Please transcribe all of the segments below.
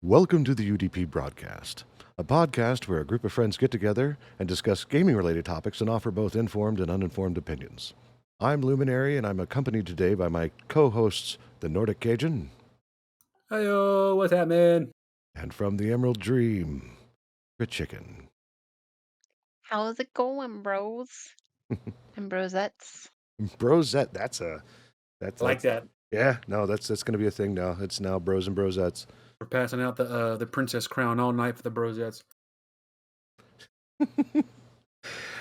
Welcome to the UDP broadcast, a podcast where a group of friends get together and discuss gaming-related topics and offer both informed and uninformed opinions. I'm Luminary, and I'm accompanied today by my co-hosts, the Nordic Cajun, Heyo, what's happening? and from the Emerald Dream, the Chicken. How's it going, bros and brosettes? Brosette, I like that. yeah, no, that's going to be a thing now. It's now Bros and Brosettes. We're passing out the princess crown all night for the brosettes.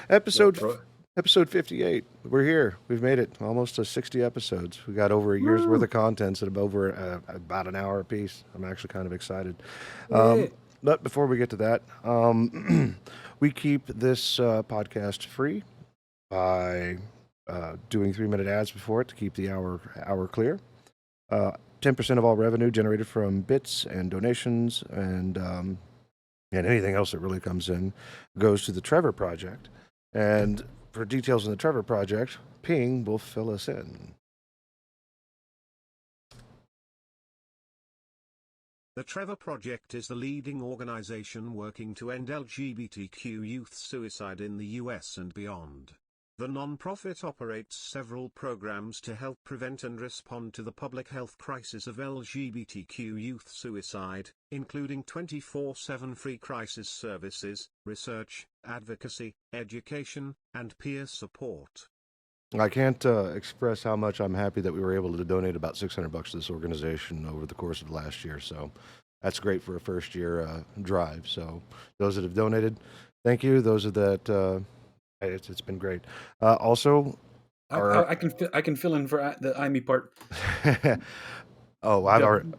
Episode Bro- Episode 58. We're here. We've made it. Almost to 60 episodes. We got over a year's worth of contents at over about an hour apiece. I'm actually kind of excited. Yeah. But before we get to that, we keep this podcast free by doing 3-minute ads before it to keep the hour clear. 10% of all revenue generated from bits and donations and anything else that really comes in goes to the Trevor Project. And for details on the Trevor Project, Ping will fill us in. The Trevor Project is the leading organization working to end LGBTQ youth suicide in the US and beyond. The non-profit operates several programs to help prevent and respond to the public health crisis of LGBTQ youth suicide, including 24/7 free crisis services, research, advocacy, education, and peer support. I can't express how much I'm happy that we were able to donate about $600 to this organization over the course of last year. So that's great for a first-year drive. So those that have donated, thank you. Those that it's been great. Also, I can fill in for the IME part. oh, I've already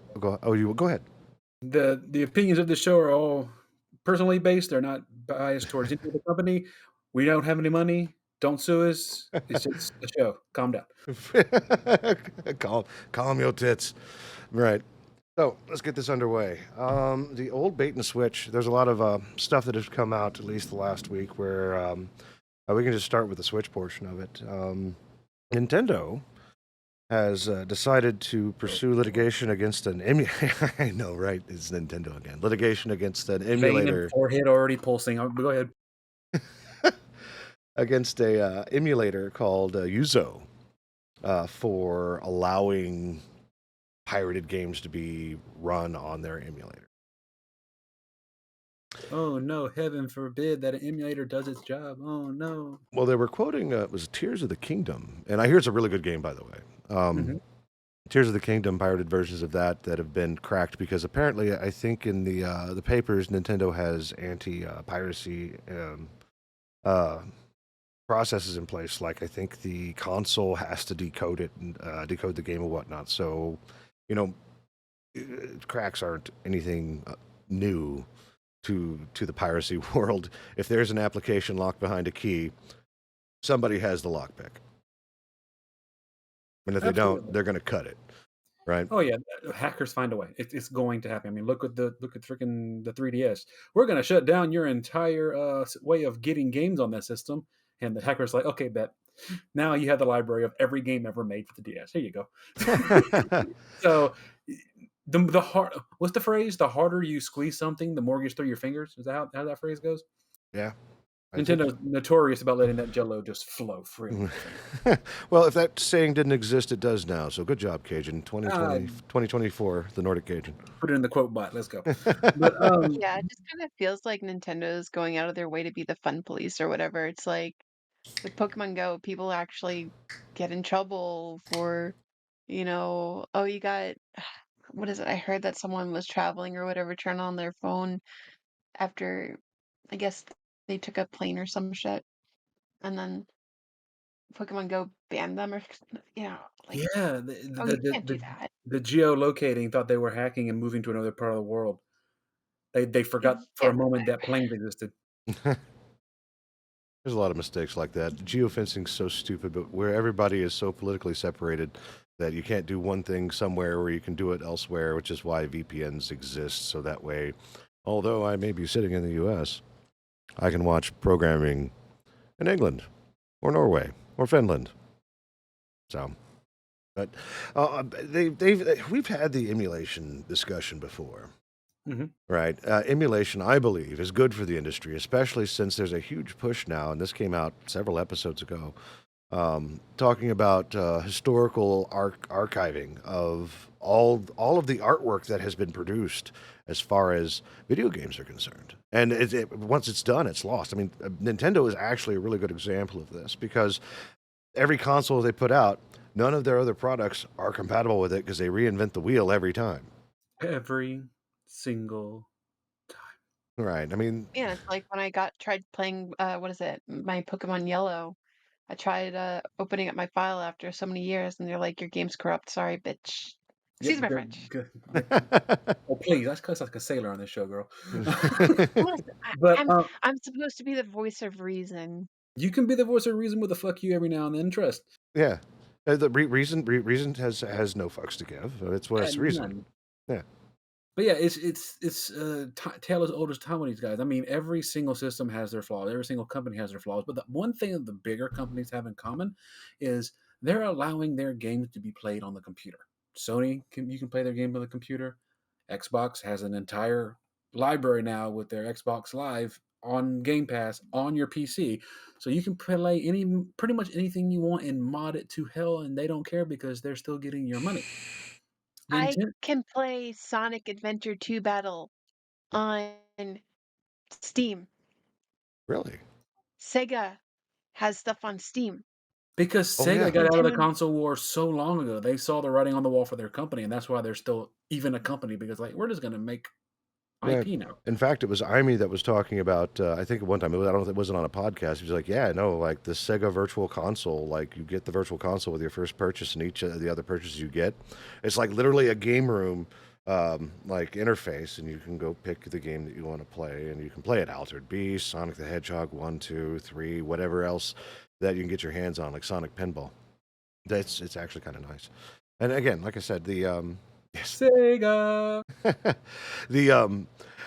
you go ahead. The opinions of the show are all personally based. They're not biased towards any of the company. We don't have any money. Don't sue us. It's just a show. Calm down. Calm your tits. Right. So let's get this underway. The old bait and switch. There's a lot of stuff that has come out at least the last week where we can just start with the Switch portion of it. Nintendo has decided to pursue litigation against an emulator. I know, right? It's Nintendo again. Litigation against an emulator. Forehead already pulsing. Go ahead. Against a emulator called Yuzu for allowing pirated games to be run on their emulator. Oh no, heaven forbid that an emulator does its job. Oh no. Well, they were quoting it was Tears of the Kingdom, and I hear it's a really good game, by the way. Tears of the Kingdom pirated versions of that have been cracked because apparently, I think in the papers, Nintendo has anti-piracy processes in place. Like I think the console has to decode it and decode the game and whatnot. So, cracks aren't anything new to the piracy world. If there's an application locked behind a key, somebody has the lockpick. And if they don't, they're going to cut it, right? Oh yeah, hackers find a way. It's going to happen. I mean, look at freaking the 3DS. We're going to shut down your entire way of getting games on that system. And the hacker's like, okay, bet. Now you have the library of every game ever made for the DS. Here you go. So the hard, what's the phrase? The harder you squeeze something, the more gets through your fingers. Is that how that phrase goes? Yeah. Nintendo's notorious about letting that Jello just flow free. Well, if that saying didn't exist, it does now. So good job, Cajun. 2024, the Nordic Cajun. Put it in the quote bot. Let's go. But, Yeah, it just kind of feels like Nintendo's going out of their way to be the fun police or whatever. It's like with Pokemon Go, people actually get in trouble for, oh, you got, what is it? I heard that someone was traveling or whatever, turned on their phone after, I guess they took a plane or some shit, and then Pokemon Go banned them or, like, yeah, you can't do that. the geolocating thought they were hacking and moving to another part of the world. They forgot for a moment that planes existed. There's a lot of mistakes like that. Geofencing's so stupid, but where everybody is so politically separated that you can't do one thing somewhere where you can do it elsewhere, which is why VPNs exist. So that way, although I may be sitting in the US, I can watch programming in England or Norway or Finland. So, but we've had the emulation discussion before. Mhm. Right. Emulation, I believe, is good for the industry, especially since there's a huge push now, and this came out several episodes ago, talking about historical archiving of all of the artwork that has been produced as far as video games are concerned. And once it's done, it's lost. I mean, Nintendo is actually a really good example of this because every console they put out, none of their other products are compatible with it because they reinvent the wheel every time. Every single time. Right. I mean, Yeah, it's like when I tried playing, what is it? My Pokemon Yellow. I tried opening up my file after so many years, and they're like, "Your game's corrupt. Sorry, bitch." Yep. Excuse my French. Oh, please. That's because like a sailor on this show, girl. Listen, But I'm supposed to be the voice of reason. you can be the voice of reason with a fuck you every now and then. Trust. Yeah. The reason has no fucks to give. It's what it's reason. None. Yeah. But yeah, it's tale as old as time with these guys. I mean, every single system has their flaws. Every single company has their flaws. But the one thing that the bigger companies have in common is they're allowing their games to be played on the computer. You can play their game on the computer. Xbox has an entire library now with their Xbox Live on Game Pass on your PC, so you can play pretty much anything you want and mod it to hell, and they don't care because they're still getting your money. I Nintendo. can play Sonic Adventure 2 Battle on Steam. Really? Sega has stuff on Steam. Because Oh yeah. Sega got out of the Nintendo. console war so long ago, they saw the writing on the wall for their company, and that's why they're still even a company. Because like we're just gonna make Yeah. IP now. In fact, it was Imi that was talking about. I think at one time, I don't know if it wasn't on a podcast. He was like, "Yeah, no, like the Sega Virtual Console. Like you get the Virtual Console with your first purchase, and each of the other purchases you get, it's like literally a game room, like interface, and you can go pick the game that you want to play, and you can play it Altered Beast, Sonic the Hedgehog 1, 2, 3, whatever else that you can get your hands on, like Sonic Pinball. It's actually kind of nice. And again, like I said, the yes, Sega. the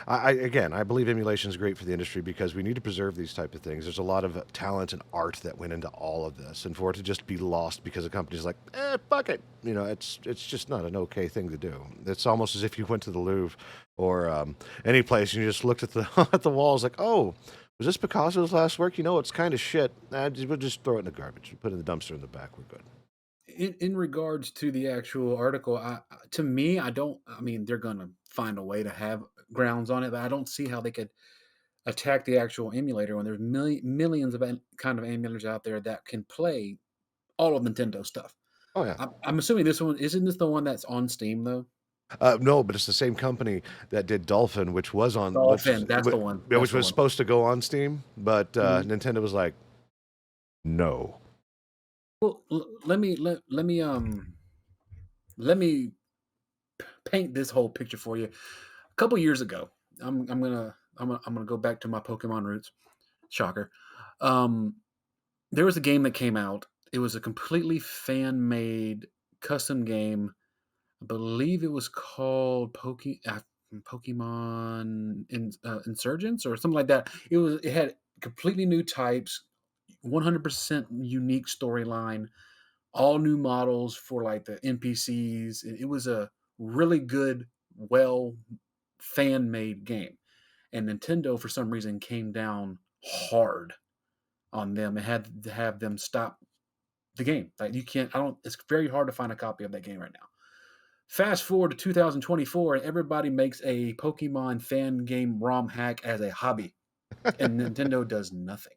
again, I believe emulation is great for the industry because we need to preserve these type of things. There's a lot of talent and art that went into all of this, and for it to just be lost because a company's like, fuck it, it's just not an okay thing to do. It's almost as if you went to the Louvre or any place and you just looked at the at the walls like, oh, was this Picasso's last work? It's kind of shit. We'll just throw it in the garbage, put it in the dumpster in the back. We're good. In regards to the actual article, to me, I don't. I mean, they're gonna find a way to have grounds on it, but I don't see how they could attack the actual emulator when there's millions of kind of emulators out there that can play all of Nintendo stuff. Oh yeah. I'm assuming this one isn't this the one that's on Steam though. No, but it's the same company that did Dolphin, which was on Dolphin, that's the one. That's which the was one. supposed to go on Steam, but Mhm. Nintendo was like, no. Well, let me paint this whole picture for you. A couple years ago, I'm gonna go back to my Pokemon roots. Shocker. Um, there was a game that came out. It was a completely fan made custom game. I believe it was called Pokemon Insurgents or something like that. It had completely new types, 100% unique storyline, all new models for like the NPCs. It was a really good, well fan made game. And Nintendo, for some reason, came down hard on them and had to have them stop the game. Like you can't, I don't, it's very hard to find a copy of that game right now. Fast forward to 2024, and everybody makes a Pokemon fan game ROM hack as a hobby, and Nintendo does nothing.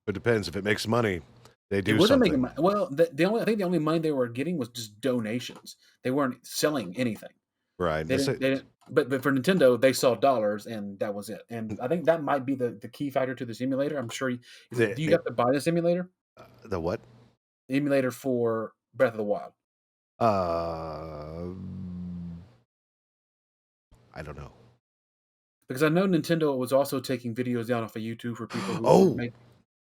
It depends if it makes money. They It do wasn't making something. money. Well, I think the only money they were getting was just donations. They weren't selling anything. Right. They didn't. But for Nintendo, they saw dollars, and that was it. And I think that might be the key factor to this emulator. I'm sure. Do you have to buy this emulator? The what? Emulator for Breath of the Wild. I don't know. Because I know Nintendo was also taking videos down off of YouTube for people who Oh,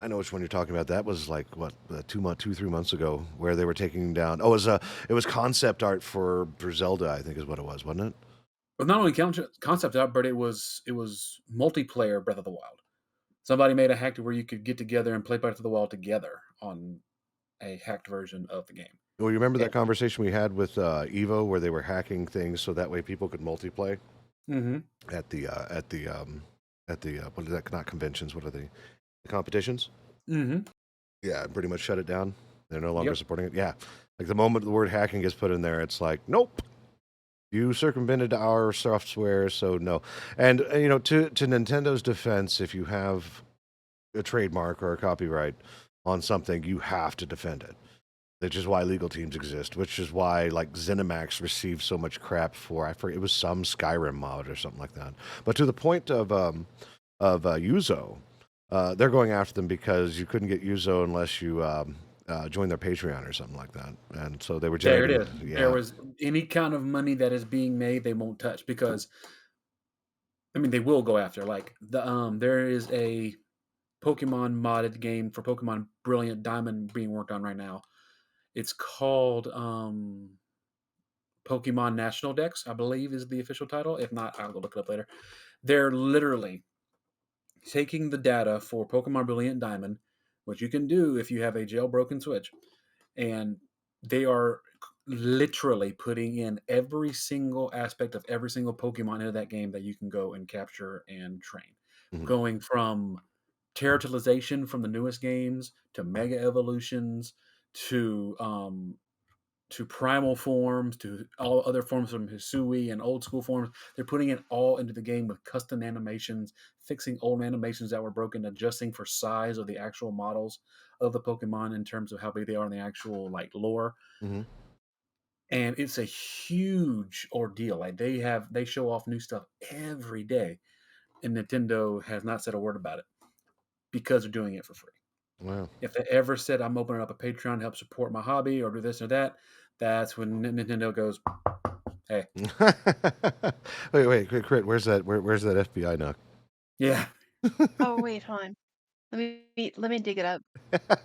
I know which one you're talking about. That was like what 3 months ago, where they were taking down. Oh, it was concept art for Zelda, I think is what it was, wasn't it? Well, not only concept art, but it was multiplayer Breath of the Wild. Somebody made a hack to where you could get together and play Breath of the Wild together on a hacked version of the game. Well, you remember that conversation we had with Evo, where they were hacking things so that way people could multiplayer? Mm-hmm. at the what is that? Not conventions. What are they? The competitions. Mm-hmm. Yeah, pretty much shut it down. They're no longer Yep. supporting it. Yeah, like the moment the word hacking gets put in there, it's like, nope, you circumvented our software, so no. And to Nintendo's defense, if you have a trademark or a copyright on something, you have to defend it. Which is why legal teams exist. Which is why like ZeniMax received so much crap for, I forget, it was some Skyrim mod or something like that. But to the point of Yuzo, they're going after them because you couldn't get Yuzo unless you joined their Patreon or something like that. And so they were There it generating. is. Yeah. There was any kind of money that is being made, they won't touch because I mean they will go after. Like there is a Pokemon modded game for Pokemon Brilliant Diamond being worked on right now. It's called Pokemon National Dex, I believe is the official title. If not, I'll go look it up later. They're literally taking the data for Pokemon Brilliant Diamond, which you can do if you have a jailbroken Switch, and they are literally putting in every single aspect of every single Pokemon into that game that you can go and capture and train. Mhm. Going from territorialization from the newest games to mega evolutions to primal forms, to all other forms from Hisui and old school forms. They're putting it all into the game with custom animations, fixing old animations that were broken, adjusting for size of the actual models of the Pokemon in terms of how big they are in the actual like lore. Mhm. And it's a huge ordeal. Like they show off new stuff every day, and Nintendo has not said a word about it because they're doing it for free. Wow. If they ever said I'm opening up a Patreon to help support my hobby or do this or that, that's when Nintendo goes, "Hey, wait, Crit. Where's that? Where's that FBI knock? yeah, Oh, wait, hold on. Let me dig it up.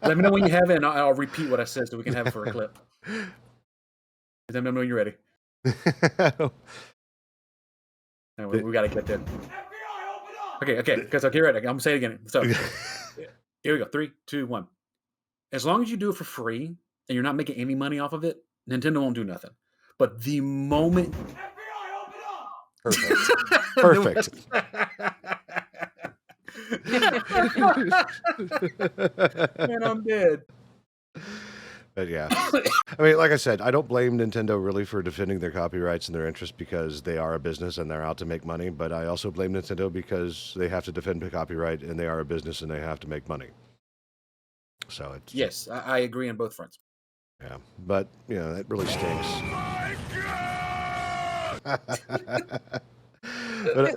let me know when you have it, and I'll repeat what I said so we can have it for a clip. Let me know when you're ready. And we got to get there. Okay, because okay, right. I'm gonna say it again. So here we go. 3, 2, 1. As long as you do it for free and you're not making any money off of it, Nintendo won't do nothing. But the moment Perfect. and I'm dead. But yeah, I mean, like I said, I don't blame Nintendo really for defending their copyrights and their interests because they are a business and they're out to make money. But I also blame Nintendo because they have to defend the copyright and they are a business and they have to make money. So it's Yes, I agree on both fronts. yeah, but it really stinks. But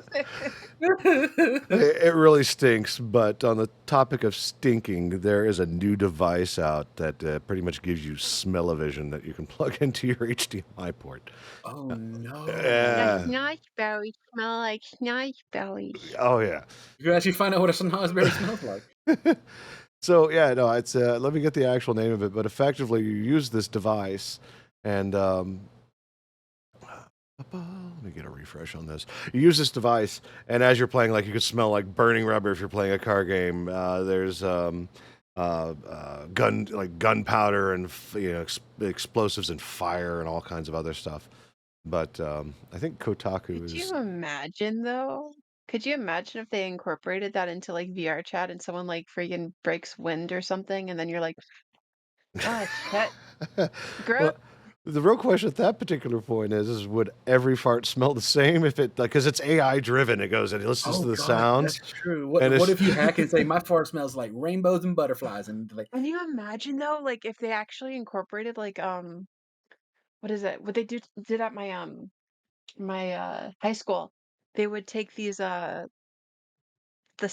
it really stinks. But on the topic of stinking, there is a new device out that pretty much gives you smell-o-vision that you can plug into your HDMI port. Oh no! Yeah. Snozzberries smell like snozzberries. Oh yeah. You can actually find out what a snozzberry smells like. So yeah, no, it's let me get the actual name of it. But effectively, you use this device, and let me get a refresh on this. You use this device, and as you're playing, like you could smell like burning rubber if you're playing a car game. There's gunpowder and explosives and fire and all kinds of other stuff. But I think Kotaku Could is. you imagine though? Could you imagine if they incorporated that into like VR chat and someone like freaking breaks wind or something, and then you're like, oh shit, gross. Well, the real question at that particular point is would every fart smell the same if it because it's AI driven? It goes and it listens Oh to the God, sounds. that's true. And What it's if you hack and say my fart smells like rainbows and butterflies and like Can you imagine though, like if they actually incorporated like what is it? What they did at my high school? They would take these the the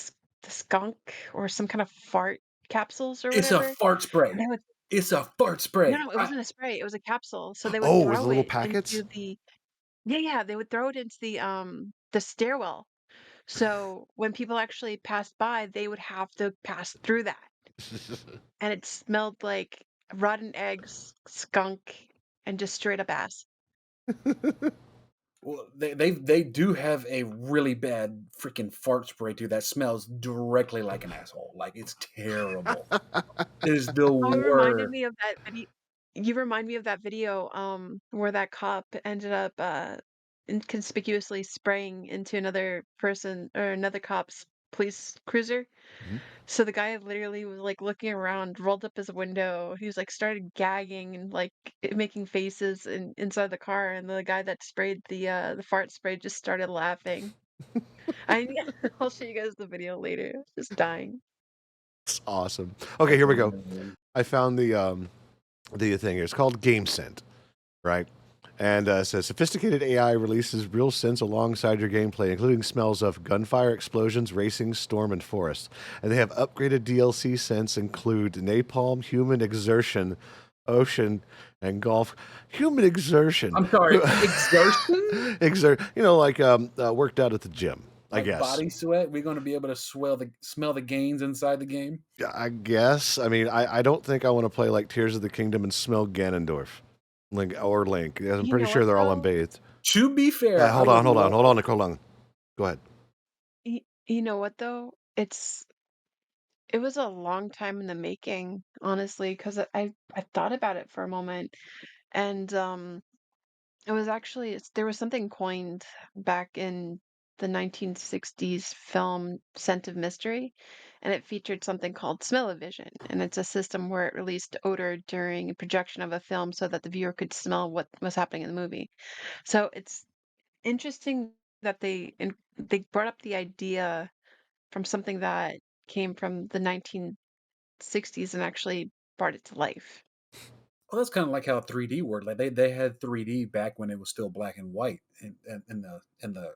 skunk or some kind of fart capsules or it's a whatever, fart and spray. they would It's a fart no, spray. no, it wasn't a spray, it was a capsule. So they would oh, with the throw little it packets. into yeah, they would throw it into the stairwell. So when people actually passed by, they would have to pass through that. And it smelled like rotten eggs, skunk, and just straight up ass. Well, they do have a really bad freaking fart spray too that smells directly like an asshole. Like it's terrible. It is the Oh, it reminded worst. me of that video. You remind me of that video where that cop ended up inconspicuously spraying into another person or another cop's police cruiser. Mhm. So the guy literally was like looking around, rolled up his window. He was like started gagging and like making faces inside the car, and the guy that sprayed the fart spray just started laughing. I I'll show you guys the video later. Just dying. It's awesome. Okay, That's here we go. hilarious. I found the thing here. It's called GameScent, right? And it says sophisticated AI releases real sense alongside your gameplay, including smells of gunfire, explosions, racing, storm, and forest. And they have upgraded DLC scents include napalm, human exertion, ocean, and golf. Human exertion. I'm sorry, exertion? Like worked out at the gym. I Like guess. body sweat? We're going to be able to smell the gains inside the game? Yeah, I guess. I mean, I don't think I want to play like Tears of the Kingdom and smell Gannondorf. Link. I'm You pretty know sure what they're all though? unbathed. To be fair, I Hold would on, hold on, love. hold on. Go ahead. You know what though? It was a long time in the making, honestly, because I thought about it for a moment, and it was actually there was something coined back in the 1960s film Scent of Mystery, and it featured something called smell-o-vision, and it's a system where it released odor during a projection of a film so that the viewer could smell what was happening in the movie. So it's interesting that they brought up the idea from something that came from the 1960s and actually brought it to life. Well, that's kind of like how 3D worked. Like they had 3D back when it was still black and white in the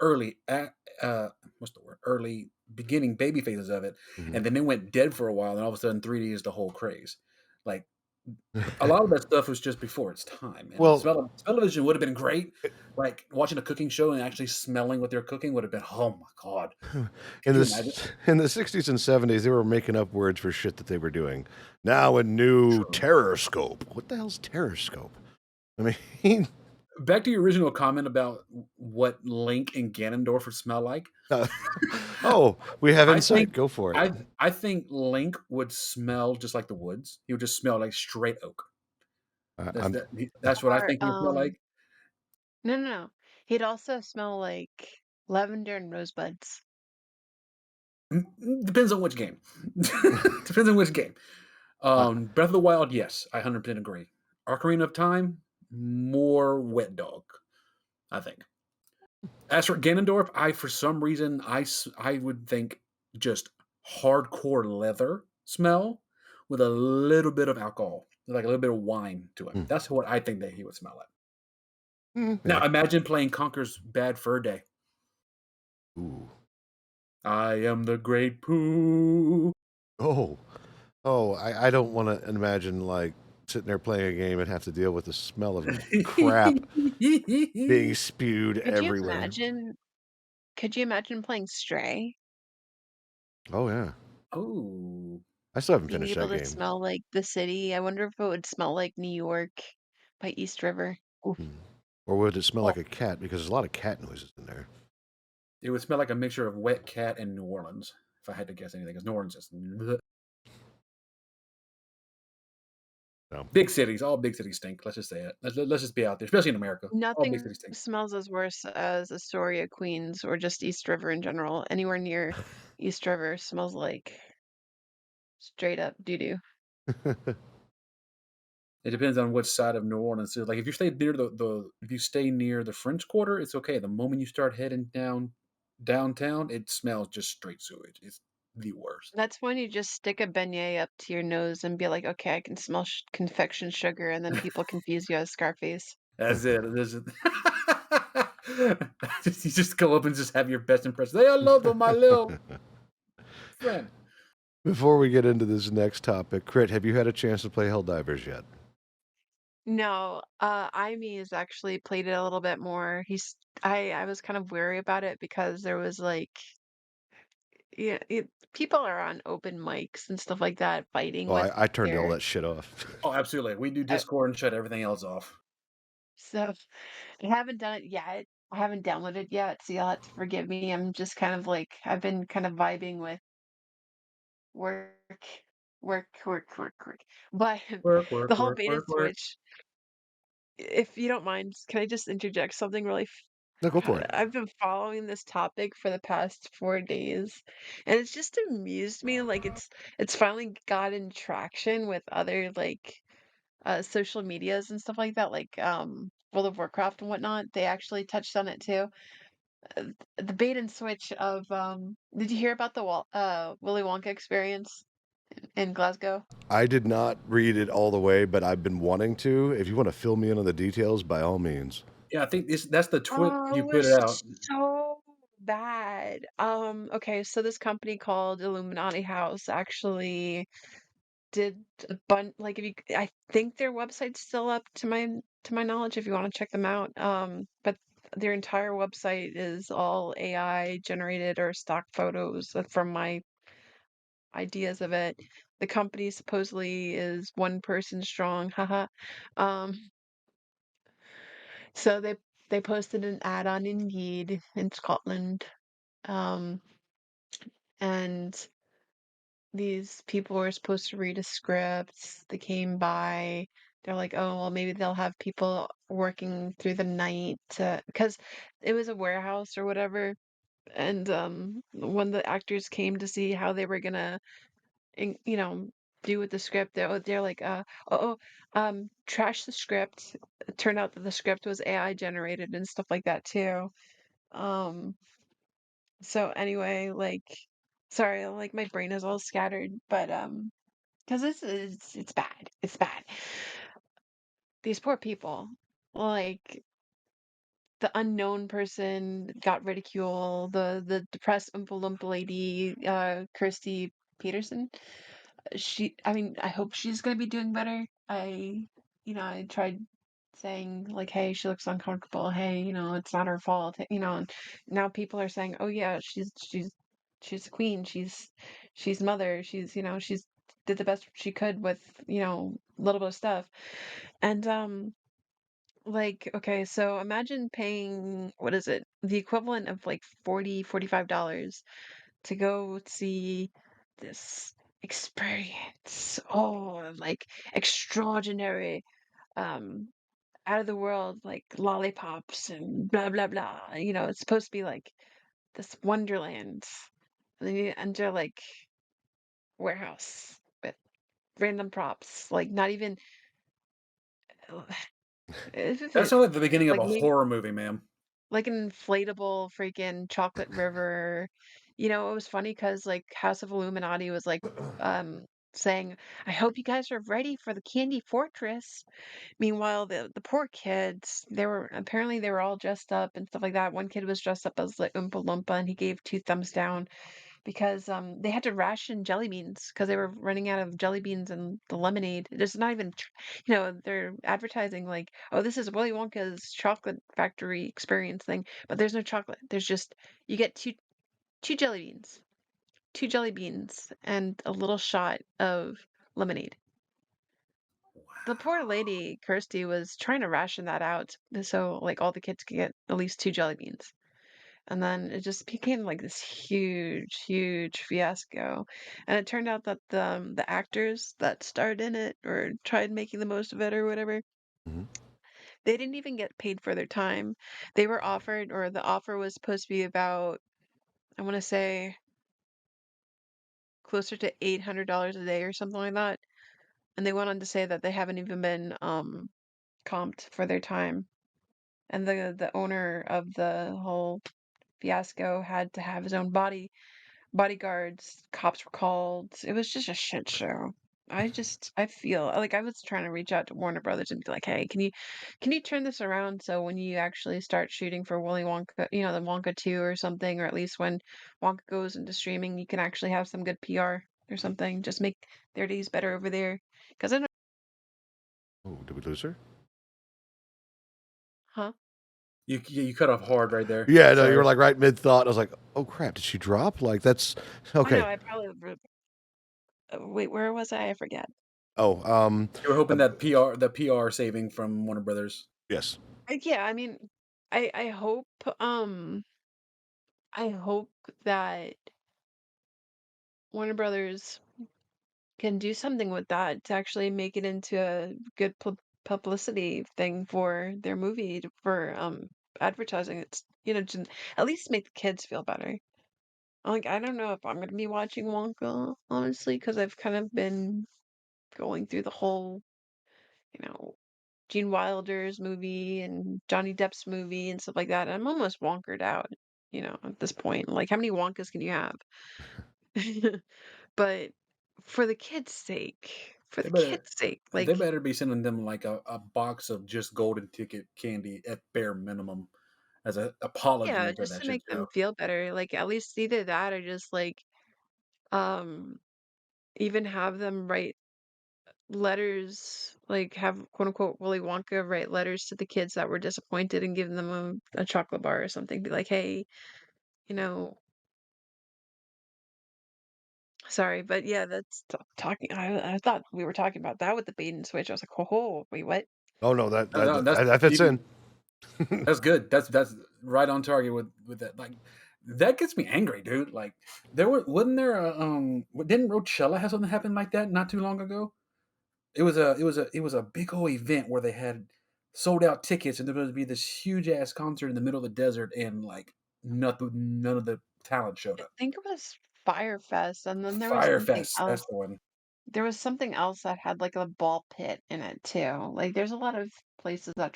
early what's the word, early beginning baby phases of it, Mhm. and then it went dead for a while, and all of a sudden 3D is the whole craze. Like a lot of that stuff was just before its time, and Well, smell-o-vision would have been great. Like watching a cooking show and actually smelling what they're cooking would have been, oh my god, in could you imagine? the 60s and 70s, they were making up words for shit that they were doing. Now a new True. terror scope. What the hell's terror scope? I mean, Back to your original comment about what Link and Gannondorf would smell like. we have I insight. think Go for it. I think Link would smell just like the woods. He would just smell like straight oak. I'm That's what I Or think he would smell like. no. He'd also smell like lavender and rosebuds. Depends on which game. Depends on which game. Breath of the Wild, yes, I 100% agree. Ocarina of Time, more wet dog, I think. As for Ganondorf, for some reason I would think just hardcore leather smell with a little bit of alcohol, like a little bit of wine to it. Mm. That's what I think that he would smell like. Yeah. Now imagine playing Conker's Bad Fur Day. Ooh. I am the great poo. I don't want to imagine like sitting there playing a game and have to deal with the smell of crap being spewed Could you everywhere. imagine? Could you imagine playing Stray? Oh yeah, Oh, I still haven't Being finished able that to game. smell like the city. I wonder if it would smell like New York by East River. Oof. Or would it smell well, like a cat? Because there's a lot of cat noises in there. it would smell like a mixture of wet cat and New Orleans, if I had to guess anything, because New Orleans is bleh. So, Big cities. All big cities stink. Let's just say it. Let's just be out there, especially in America. All big Nothing cities stink. smells as worse as Astoria, Queens, or just East River in general. Anywhere near East River smells like straight up doo doo. It depends on which side of New Orleans. So, like if you stay near if you stay near the French Quarter, it's okay. The moment you start heading downtown, it smells just straight sewage. It's the worst. That's when you just stick a beignet up to your nose and be like, okay, I can smell confection sugar, and then people confuse you as Scarface. That's it. You just go up and just have your best impression. Hey, I love my little friend. Before we get into this next topic, Crit, have you had a chance to play Helldivers yet? No, Imi has actually played it a little bit more. I was kind of wary about it because there was like, yeah, people are on open mics and stuff like that fighting Oh, with I turned all their, that shit off. Oh, absolutely. We do uh, Discord and shut everything else off. so I haven't done it yet. I haven't downloaded it yet, so you'll have to forgive me. I'm just kind of like, I've been kind of vibing with work, work. But Work, work, the whole work, beta work, work. switch, if you don't mind, can I just interject something really No, go for it. I've been following this topic for the past 4 days, and it's just amused me, like, it's finally gotten traction with other, like, social medias and stuff like that, like, World of Warcraft and whatnot. They actually touched on it too. Uh, the bait and switch of, did you hear about the Willy Wonka experience in Glasgow? I did not read it all the way, but I've been wanting to. If you want to fill me in on the details, by all means. Yeah, I think that's the tweet Oh, you it put it was out. so bad. Okay, so this company called Illuminati House actually did a bunch like if you I think their website's still up to my knowledge if you want to check them out. But their entire website is all AI generated or stock photos from my ideas of it. The company supposedly is one person strong, haha. Um, so they posted an ad on Indeed in Scotland. Um, and these people were supposed to read a script. They came by. They're like, oh, well, maybe they'll have people working through the night to, because it was a warehouse or whatever. And when the actors came to see how they were gonna, you know, do with the script, they're like, trash the script. It turned out that the script was AI generated and stuff like that too. Um, so anyway, like, sorry, like my brain is all scattered, but because it's bad. It's bad. These poor people, like the unknown person got ridiculed, the depressed Oompa Loompa lady, Kirsty Peterson. I mean, I hope she's gonna be doing better. I tried saying like, hey, she looks uncomfortable. Hey, it's not her fault. And now people are saying, oh yeah, she's the queen. She's mother. She's did the best she could with a little bit of stuff. And like, okay, so imagine paying, what is it? The equivalent of like $45 to go see this experience. Oh, like extraordinary, um, out of the world, like lollipops and blah blah blah. It's supposed to be like this wonderland. And then you enter like warehouse with random props, like not even That sounds like the beginning of like a maybe horror movie, ma'am. like an inflatable freaking chocolate river. It was funny because like House of Illuminati was like um saying, I hope you guys are ready for the Candy Fortress. Meanwhile, the poor kids, they were all dressed up and stuff like that. One kid was dressed up as like Oompa Loompa and he gave two thumbs down because they had to ration jelly beans because they were running out of jelly beans and the lemonade. There's not even, they're advertising like, oh, this is Willy Wonka's chocolate factory experience thing, but there's no chocolate. There's just you get two jelly beans, two jelly beans, and a little shot of lemonade. The poor lady, Kirsty, was trying to ration that out so like all the kids could get at least two jelly beans. And then it just became like this huge, huge fiasco. And it turned out that the actors that starred in it or tried making the most of it or whatever, Mhm. they didn't even get paid for their time. They were offered, or the offer was supposed to be about, I want to say, closer to $800 a day or something like that. And they went on to say that they haven't even been comped for their time. And the owner of the whole fiasco had to have his own bodyguards, cops were called. It was just a shit show. I feel like I was trying to reach out to Warner Brothers and be like, hey, can you turn this around so when you actually start shooting for Willy Wonka, the Wonka 2 or something, or at least when Wonka goes into streaming, you can actually have some good PR or something. Just make their days better over there. Because I don't, Oh, did we lose her? huh? You cut off hard right there. Yeah, no, you were Sorry. like right mid thought. I was like, oh crap, did she drop? Like that's I know, okay. I probably, wait, where was I? I forget. Oh, You were hoping uh, that the PR saving from Warner Brothers. yes. Yeah, I mean, I hope, I hope that Warner Brothers can do something with that to actually make it into a good publicity thing for their movie for advertising. It's to at least make the kids feel better. Like I don't know if I'm gonna be watching Wonka honestly because I've kind of been going through the whole you know Gene Wilder's movie and Johnny Depp's movie and stuff like that. And I'm almost wonkered out, at this point. Like, how many Wonkas can you have? But for They the better kids' sake, they like, better be sending them like a box of just golden ticket candy at bare minimum as an yeah, apology for just that to shit make them show. feel better. Like, at least either that or just like, um, even have them write letters, like have quote unquote Willy Wonka write letters to the kids that were disappointed and give them a chocolate bar or something. Be like, hey, you know, sorry, but yeah, that's talking. I thought we were talking about that with the bait and switch. I was like, oh, wait, what? Oh no, that No, that no, that, that's that fits even in. that's good. That's right on target with that. Like that gets me angry, dude. Like wasn't there a didn't Rochella have something happen like that not too long ago? It was a big old event where they had sold out tickets and there was going to be this huge ass concert in the middle of the desert and like none of the talent showed I up. think it was Firefest, and then there was something Firefest, else. that's the one. There was something else that had like a ball pit in it too. Like, there's a lot of places that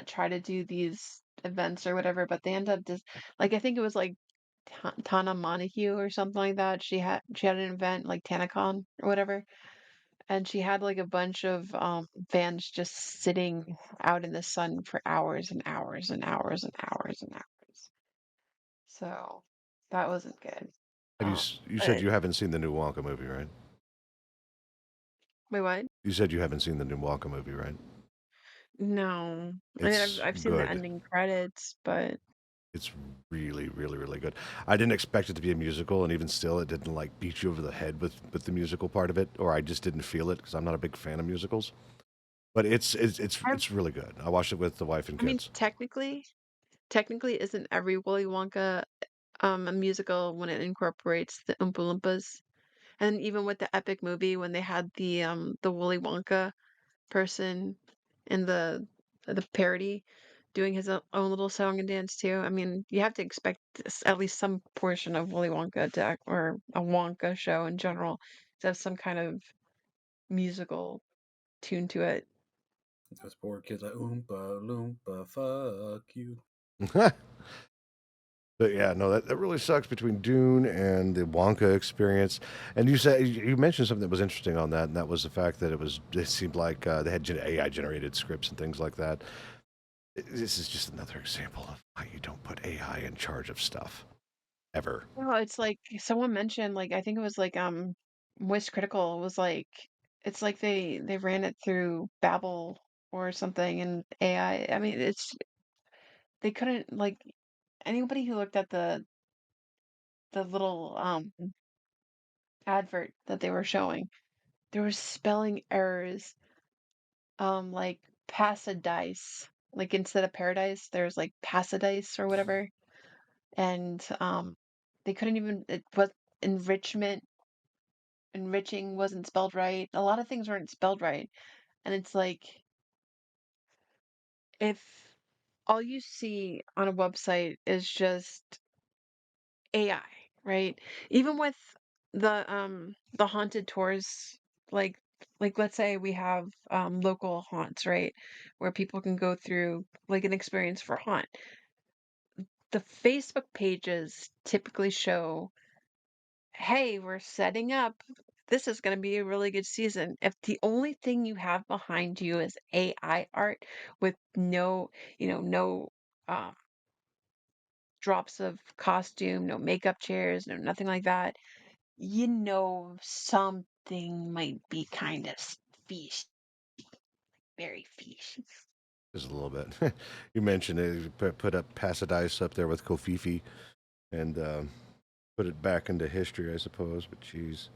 try to do these events or whatever, but they end up just like I think it was like Tana Montague or something like that. She had an event like TanaCon or whatever, and she had like a bunch of fans just sitting out in the sun for hours and hours and hours and hours and hours. So that wasn't good. And you Um, you said but you haven't seen the new Wonka movie, right? wait, what? You said you haven't seen the new Wonka movie, right? No, I mean I've It's I've seen the good. ending credits, but It's really, really, really good. I didn't expect it to be a musical, and even still, it didn't like beat you over the head with the musical part of it, or I just didn't feel it because I'm not a big fan of musicals. But I it's really good. I watched it with the wife and I mean kids. technically isn't every Willy Wonka a musical when it incorporates the Oompa Loompas? And even with the Epic movie when they had the Willy Wonka person in the parody doing his own little song and dance too. I mean, you have to expect at least some portion of Willy Wonka or a Wonka show in general to have some kind of musical tune to it. Those poor kids like Oompa Loompa, fuck you. But yeah, no, that really sucks between Dune and the Wonka experience. And you mentioned something that was interesting on that, and that was the fact that it seemed like they had AI generated scripts and things like that. This is just another example of why you don't put AI in charge of stuff ever. Well, it's like someone mentioned, like I think it was like Moist Critical was like it's like they ran it through Babel or something and AI. I mean, they couldn't like anybody who looked at the little advert that they were showing, there was spelling errors, like paradise. Like instead of paradise, there's like pasadise or whatever. And they couldn't even it was enrichment enriching wasn't spelled right. A lot of things weren't spelled right. And it's like if all you see on a website is just AI, right? Even with the haunted tours, like let's say we have local haunts, right? Where people can go through like an experience for haunt. The Facebook pages typically show, hey, we're setting up. This is going to be a really good season. If the only thing you have behind you is AI art with no uh, drops of costume, no makeup chairs, no nothing like that, something might be kind of fishy, very fishy. Just a little bit. You mentioned it. You put up Pasadise up there with Kofifi and put it back into history, I suppose. But geez,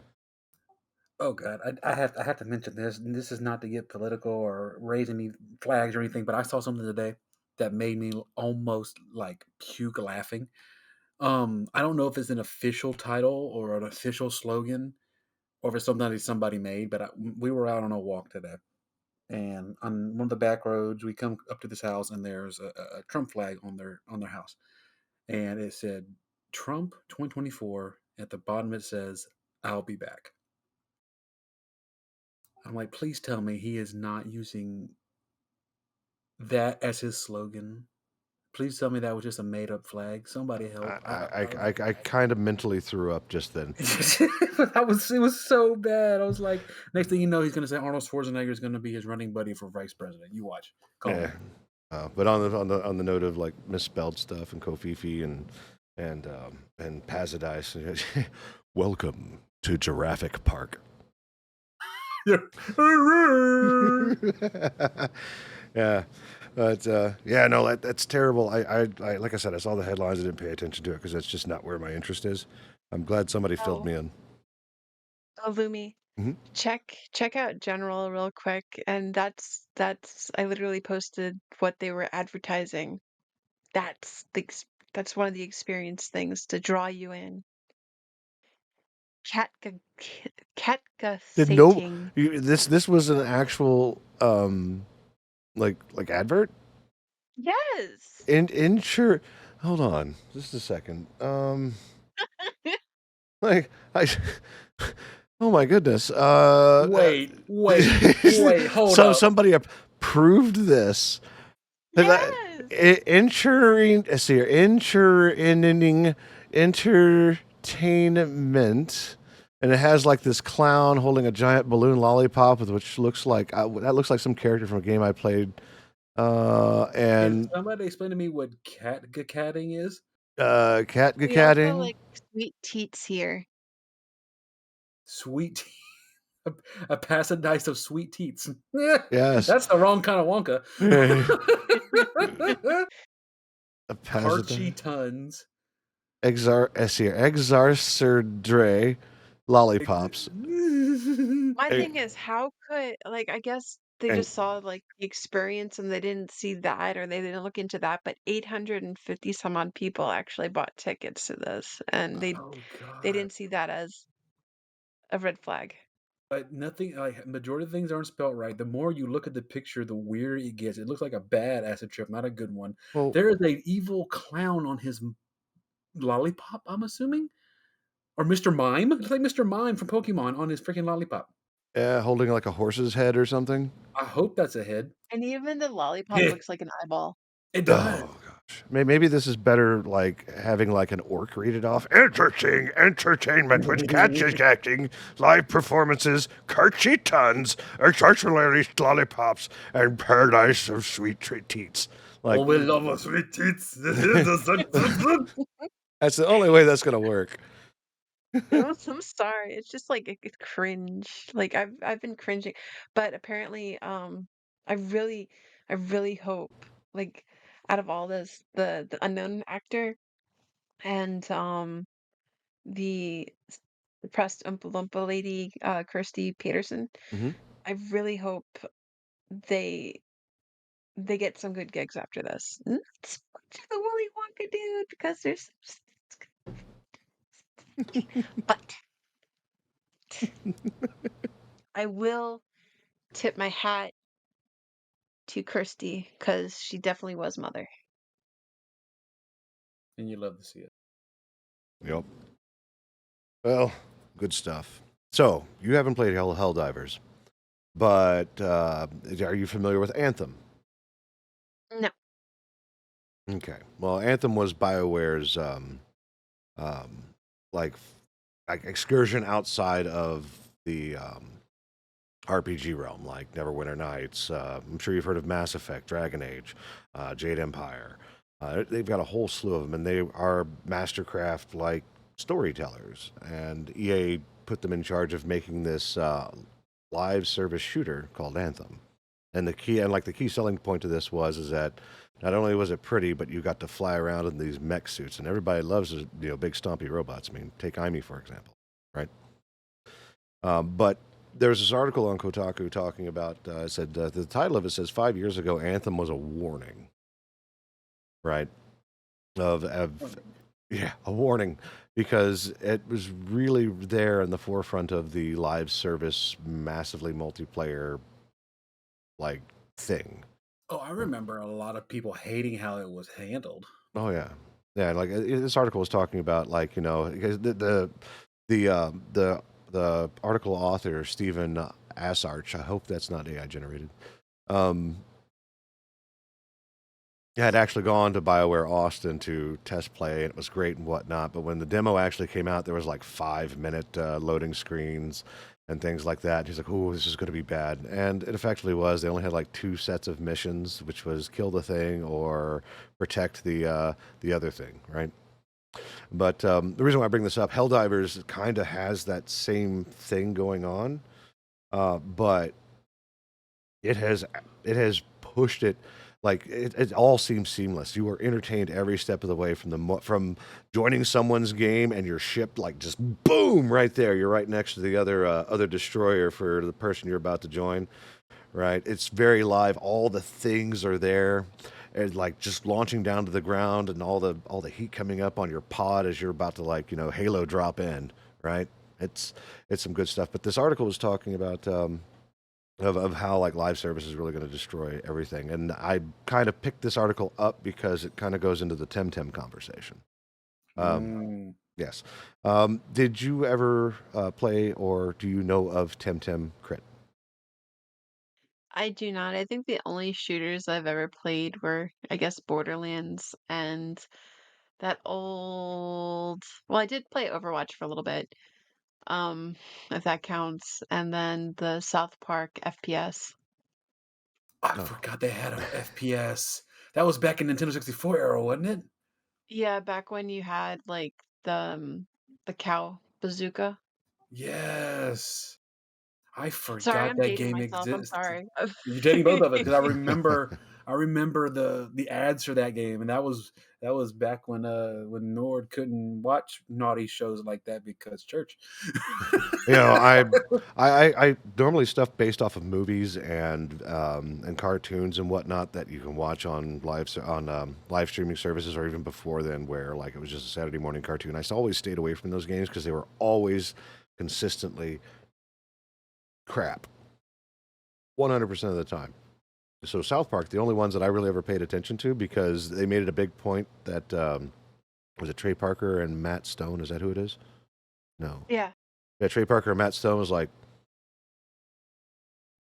Oh god, I have to mention this. And this is not to get political or raise any flags or anything, but I saw something today that made me almost like puke laughing. I don't know if it's an official title or an official slogan, or if it's something that somebody made. But we were out on a walk today, And on one of the back roads, we come up to this house, and there's a Trump flag on their house, and it said Trump 2024. At the bottom, it says, "I'll be back." I'm like, please tell me he is not using that as his slogan. Please tell me that was just a made up flag. Somebody help! I kind of mentally threw up just then. It was so bad. I was like, next thing you know, he's gonna say Arnold Schwarzenegger is gonna be his running buddy for vice president. You watch. Call me. But on the note of like misspelled stuff and Kofifi and Paradise, welcome to Giraffe Park. Yeah. Yeah, but yeah, no, that's terrible. I like I said, I saw the headlines. I didn't pay attention to it because that's just not where my interest is. I'm glad somebody filled me in. Oh, Lumi. Mhm. Check out General real quick, and that's I literally posted what they were advertising. That's one of the experience things to draw you in. Catga Did no Catga this was an actual like advert? Yes. Insure. Hold on, just a second. Like I. Oh my goodness. Wait, hold so up. somebody approved this. Yes. Entertaining entertainment, and it has like this clown holding a giant balloon lollipop, which looks like that looks like some character from a game I played. Can And somebody explain to me what catting is? cat We also catting. like sweet teats here. Sweet a paradise of sweet teats. Yes. That's the wrong kind of Wonka. A Parchy tons. Exarcerdre lollipops. My thing is, how could I guess they And just saw like the experience and they didn't see that or they didn't look into that, but 850 some odd people actually bought tickets to this and Oh they God. didn't see that as a red flag. But nothing like majority of things aren't spelled right. The more you look at the picture, the weirder it gets. It looks like a bad acid trip, not a good one. well, There is an evil clown on his lollipop, I'm assuming. Or Mr. Mime. It's like Mr. Mime from Pokemon on his freaking lollipop. holding like a horse's head or something. I hope that's a head. And even the lollipop looks like an eyeball. It does. Oh gosh, maybe this is better. Like having like an orc read it off. Entertaining entertainment with catches acting, live performances, Karchi tons, extraordinary lollipops, and paradise of sweet treats. Like, oh, we love our sweet teats. that's the only way that's gonna work. I'm sorry. It's just like it's cringe. Like I've been cringing, but apparently, I really hope like out of all this, the unknown actor and the depressed Oompa Loompa lady, Kirsty Peterson. Mm-hmm. I really hope they they get some good gigs after this. Not so much of the Willy Wonka dude because there's but I will tip my hat to Kirsty because she definitely was mother. And you love to see it. Yep. Well, good stuff. So you haven't played Helldivers, but are you familiar with Anthem? No. Okay. Well, Anthem was BioWare's like excursion outside of the RPG realm, like Neverwinter Nights. I'm sure you've heard of Mass Effect, Dragon Age, Jade Empire. They've got a whole slew of them, and they are Mastercraft like storytellers. And EA put them in charge of making this live service shooter called Anthem. And the key selling point to this is that not only was it pretty, but you got to fly around in these mech suits, and everybody loves big stompy robots. I mean, take Amy for example, right? But there's this article on Kotaku talking about the title of it says 5 years ago Anthem was a warning, right? A warning because it was really there in the forefront of the live service, massively multiplayer like thing. Oh, I remember a lot of people hating how it was handled. Oh yeah, yeah. Like this article was talking about, like, because the article author Stephen Asarch. I hope that's not AI generated. Um, had actually gone to BioWare Austin to test play, and it was great and whatnot. But when the demo actually came out, there was like 5 minute loading screens and things like that. He's like, "Oh, this is going to be bad," and it effectively was. They only had like 2 sets of missions, which was kill the thing or protect the other thing, right? But the reason why I bring this up, Helldivers kind of has that same thing going on, but it has pushed it. Like it all seems seamless. You are entertained every step of the way from joining someone's game, and your ship like just boom right there. You're right next to the other destroyer for the person you're about to join. Right? It's very live. All the things are there, and like just launching down to the ground, and all the heat coming up on your pod as you're about to, like, Halo drop in. Right? It's some good stuff. But this article was talking about. Of how like live service is really going to destroy everything. And I kind of picked this article up because it kind of goes into the Temtem conversation. Yes. Did you ever play, or do you know of Temtem Crit? I do not. I think the only shooters I've ever played were, I guess, Borderlands and that old. Well, I did play Overwatch for a little bit, if that counts, and then the South Park FPS. I Oh. forgot they had a FPS. That was back in Nintendo 64 era, wasn't it? Yeah, back when you had like the cow bazooka. Yes. I Sorry, forgot I'm that dating game myself. I'm existed. sorry. You're dating both of us because I remember the ads for that game, and that was back when Nord couldn't watch naughty shows like that because church. I normally stuff based off of movies and cartoons and whatnot that you can watch on live streaming services, or even before then, where like it was just a Saturday morning cartoon. I always stayed away from those games because they were always consistently crap, 100% of the time. So South Park, the only ones that I really ever paid attention to, because they made it a big point that was it Trey Parker and Matt Stone? Is that who it is? No. Yeah. Yeah, Trey Parker and Matt Stone was like,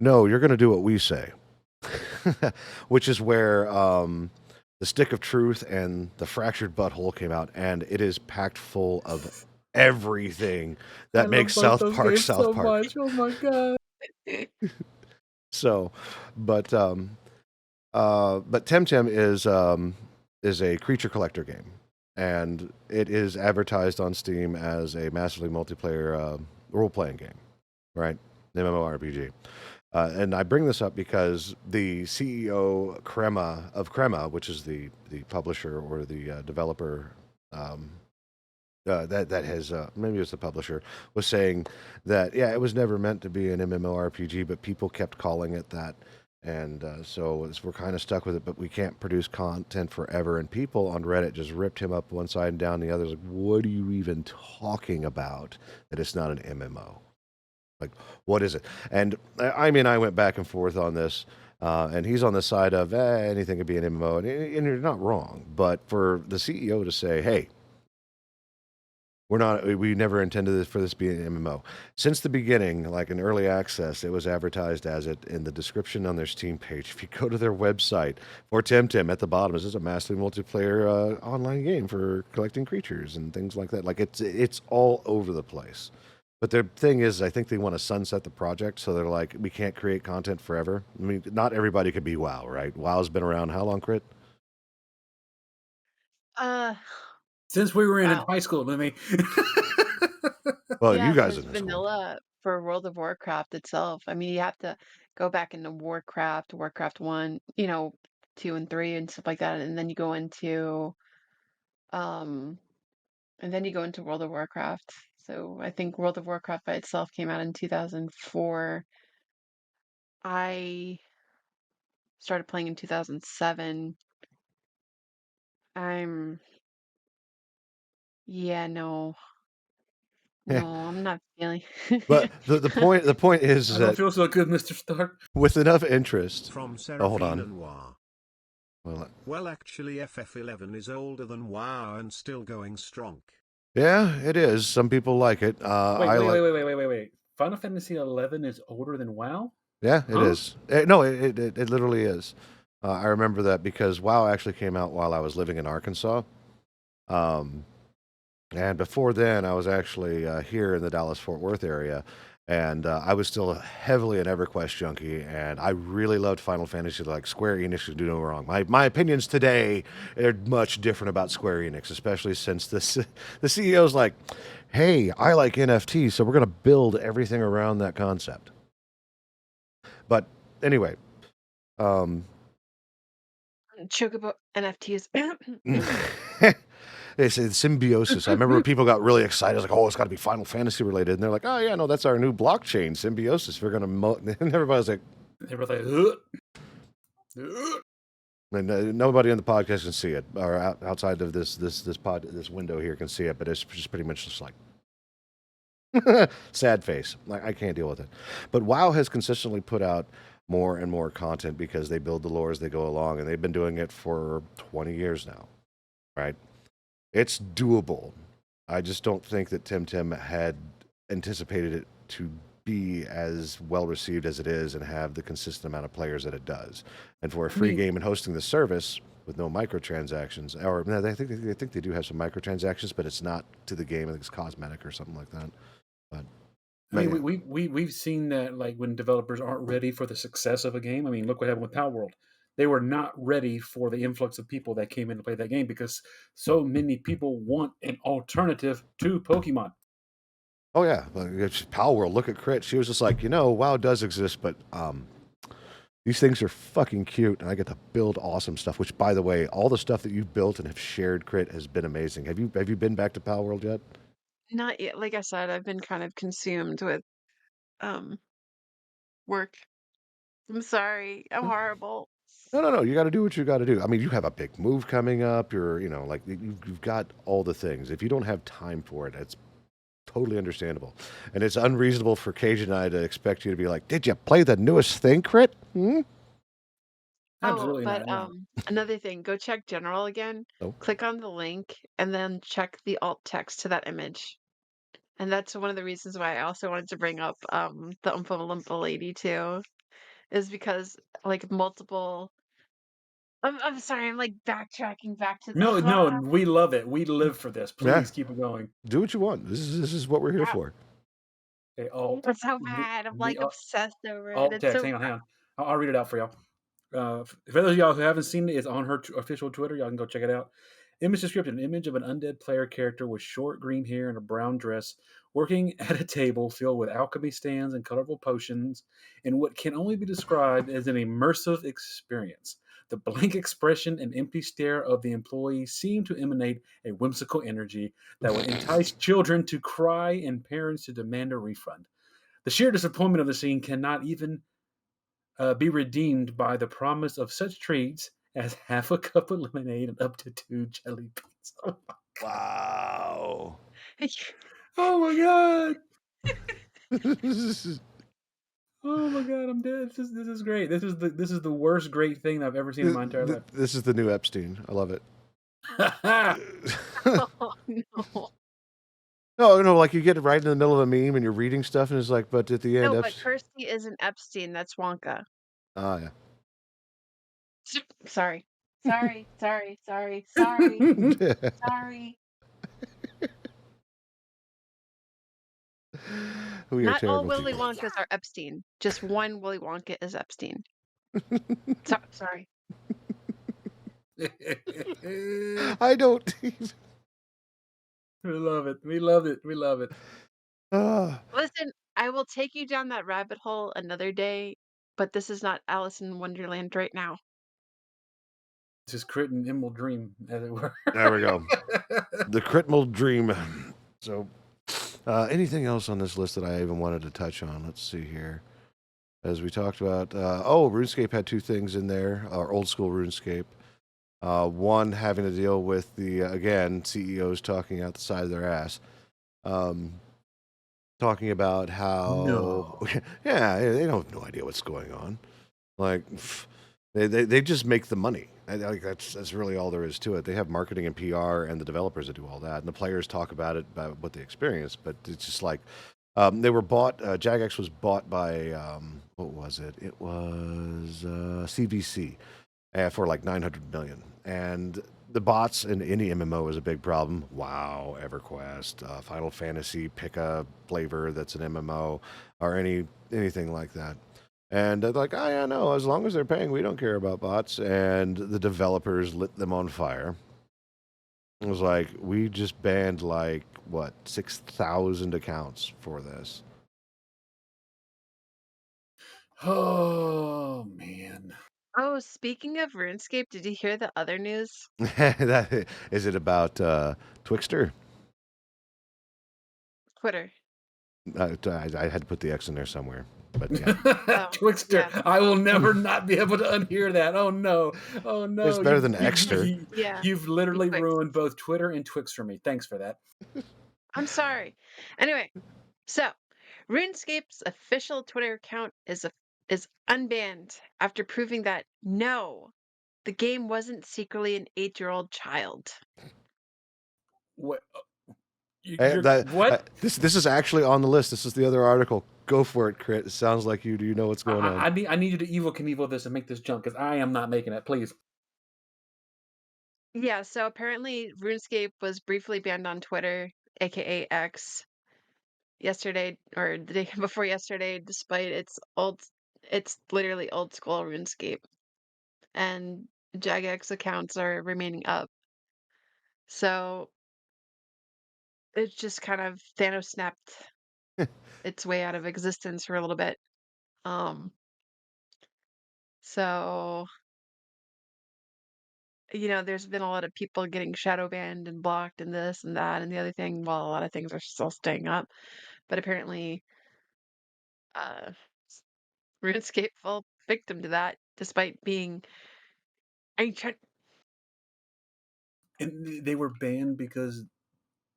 no, you're going to do what we say, which is where the Stick of Truth and the Fractured Butthole came out, and it is packed full of everything that makes South Park South Park. much. Oh my god. So, but Temtem is a creature collector game, and it is advertised on Steam as a massively multiplayer role playing game, right? MMORPG. And I bring this up because the CEO of Crema, which is the publisher or the developer, that has maybe it's the publisher, was saying that yeah, it was never meant to be an MMORPG, but people kept calling it that, and we're kind of stuck with it. But we can't produce content forever, and people on Reddit just ripped him up one side and down the other. Like, what are you even talking about? That it's not an MMO? Like, what is it? And I mean, I went back and forth on this, and he's on the side of anything could be an MMO, and you're not wrong. But for the CEO to say, "Hey, we never intended for this to be an MMO," since the beginning, like in early access, it was advertised as it in the description on their Steam page. If you go to their website for Temtem, at the bottom, it says a massively multiplayer online game for collecting creatures and things like that. Like it's all over the place. But their thing is, I think they want to sunset the project, so they're like, we can't create content forever. I mean, not everybody could be WoW, right? WoW's been around how long, Crit? Uh, Since we were in wow. high school, let me. Well, Yeah, you there guys was in this school. vanilla for World of Warcraft itself. I mean, you have to go back into Warcraft 1, 2 and 3 and stuff like that, um and then you go into World of Warcraft. So I think World of Warcraft by itself came out in 2004. I started playing in 2007. I'm Yeah, no. No, I'm not feeling. But the point is I don't that feel so good, Mr. Stark. with enough interest. From Oh, hold Seraphine on. and Wa. Well, Well, actually, FF11 is older than WoW and still going strong. yeah, it is. Some people like it. Wait. Final Fantasy 11 is older than WoW? Yeah, it Huh? is. No, it literally is. I remember that because WoW actually came out while I was living in Arkansas. And before then, I was actually here in the Dallas-Fort Worth area, and I was still heavily an EverQuest junkie, and I really loved Final Fantasy. Like Square Enix could do no wrong. My opinions today are much different about Square Enix, especially since the CEO's like, "Hey, I like NFTs, so we're going to build everything around that concept." But anyway, Chocobo NFTs. it's symbiosis. I remember people got really excited. Like, oh, it's got to be Final Fantasy related. And they're like, oh, yeah, no, that's our new blockchain, symbiosis. We're going to... And everybody's like... They were like, ugh. Ugh. And nobody on the podcast can see it. Or outside of this window here can see it. But it's just pretty much just like... sad face. Like, I can't deal with it. But WoW has consistently put out more and more content because they build the lore as they go along. And they've been doing it for 20 years now. Right? It's doable. I just don't think that Temtem had anticipated it to be as well received as it is and have the consistent amount of players that it does. And for a free game and hosting the service with no microtransactions, or no, I think they do have some microtransactions, but it's not to the game. I think it's cosmetic or something like that. But I mean, we've seen that, like, when developers aren't ready for the success of a game. I mean, look what happened with Power World. They were not ready for the influx of people that came in to play that game because so many people want an alternative to Pokemon. Oh yeah, it's Power World. Look at Crit. She was just like, WoW does exist, but these things are fucking cute, and I get to build awesome stuff. Which, by the way, all the stuff that you've built and have shared, Crit, has been amazing. Have you been back to Power World yet? Not yet. Like I said, I've been kind of consumed with work. I'm sorry. I'm horrible. No. You got to do what you got to do. I mean, you have a big move coming up. You're, like you've got all the things. If you don't have time for it, it's totally understandable. And it's unreasonable for Cage and I to expect you to be like, "Did you play the newest thing, Crit?" Hmm? Absolutely but not. another thing, go check general again. Oh. Click on the link and then check the alt text to that image. And that's one of the reasons why I also wanted to bring up the Oompa Loompa lady too, is because like multiple. I'm sorry, I'm like backtracking back to the. No, we love it. We live for this. Please Yeah. keep it going. Do what you want. This is what we're here for. Okay, alt. It's so bad. I'm like the obsessed over it. alt It's text. so Hang on. I'll read it out for y'all. For those of y'all who haven't seen it, it's on her official Twitter. Y'all can go check it out. Image description: an image of an undead player character with short green hair and a brown dress, working at a table filled with alchemy stands and colorful potions, in what can only be described as an immersive experience. The blank expression and empty stare of the employee seem to emanate a whimsical energy that would entice children to cry and parents to demand a refund. The sheer disappointment of the scene cannot even be redeemed by the promise of such treats as half a cup of lemonade and up to 2 jelly beans. Wow. Oh my god! Oh my god, I'm dead. This is great. This is the worst great thing I've ever seen in my entire life. This is the new Epstein. I love it. Oh no. No, like you get right in the middle of a meme and you're reading stuff and it's like, but at the end, No, but Kirsty isn't Epstein. That's Wonka. Ah, yeah. Sorry. Sorry. We are Not all terrible Willy people. Wonkas are Epstein. Just one Willy Wonka is Epstein. Sorry. I don't even. We love it. We love it. We love it. Listen, I will take you down that rabbit hole another day, but this is not Alice in Wonderland right now. This is Crit and Emerald Dream, as it were. There we go. The Critmal Dream. So, anything else on this list that I even wanted to touch on? Let's see here. As we talked about, RuneScape had two things in there, our old school RuneScape. One having to deal with the, again, CEOs talking out the side of their ass. talking about how No. yeah, they don't have no idea what's going on. Like they just make the money. Like that's really all there is to it. They have marketing and PR and the developers that do all that, and the players talk about it about what they experience. But it's just like they were bought. Jagex was bought by what was it? It was CVC for like 900 million. And the bots in any MMO is a big problem. WoW, EverQuest, Final Fantasy, pick a flavor that's an MMO or anything like that. And they're like, oh yeah, no, as long as they're paying, we don't care about bots. And the developers lit them on fire. It was like we just banned like what 6,000 accounts for this. Oh man. Oh, speaking of RuneScape, did you hear the other news? That, is it about Twixter? Twitter. I had to put the X in there somewhere, but yeah. Oh, Twixter. yeah. I will never not be able to unhear that. Oh no. Oh no. It's better than Exter. Yeah. You've literally Twix. ruined both Twitter and Twix for me. Thanks for that. I'm sorry. Anyway, so RuneScape's official Twitter account is unbanned after proving that no, the game wasn't secretly an 8-year-old child. What? Hey, What? this is actually on the list. This is the other article. Go for it, Crit. It sounds like you know what's going on. I need you to Evil Knievel this and make this jump because I am not making it. Please. Yeah, so apparently RuneScape was briefly banned on Twitter, aka X, yesterday or the day before yesterday, despite it's literally old school RuneScape. And Jagex accounts are remaining up. So it's just kind of Thanos snapped its way out of existence for a little bit. So there's been a lot of people getting shadow banned and blocked and this and that and the other thing, while a lot of things are still staying up. But apparently, uh, RuneScape fell victim to that, despite being ancient. And they were banned because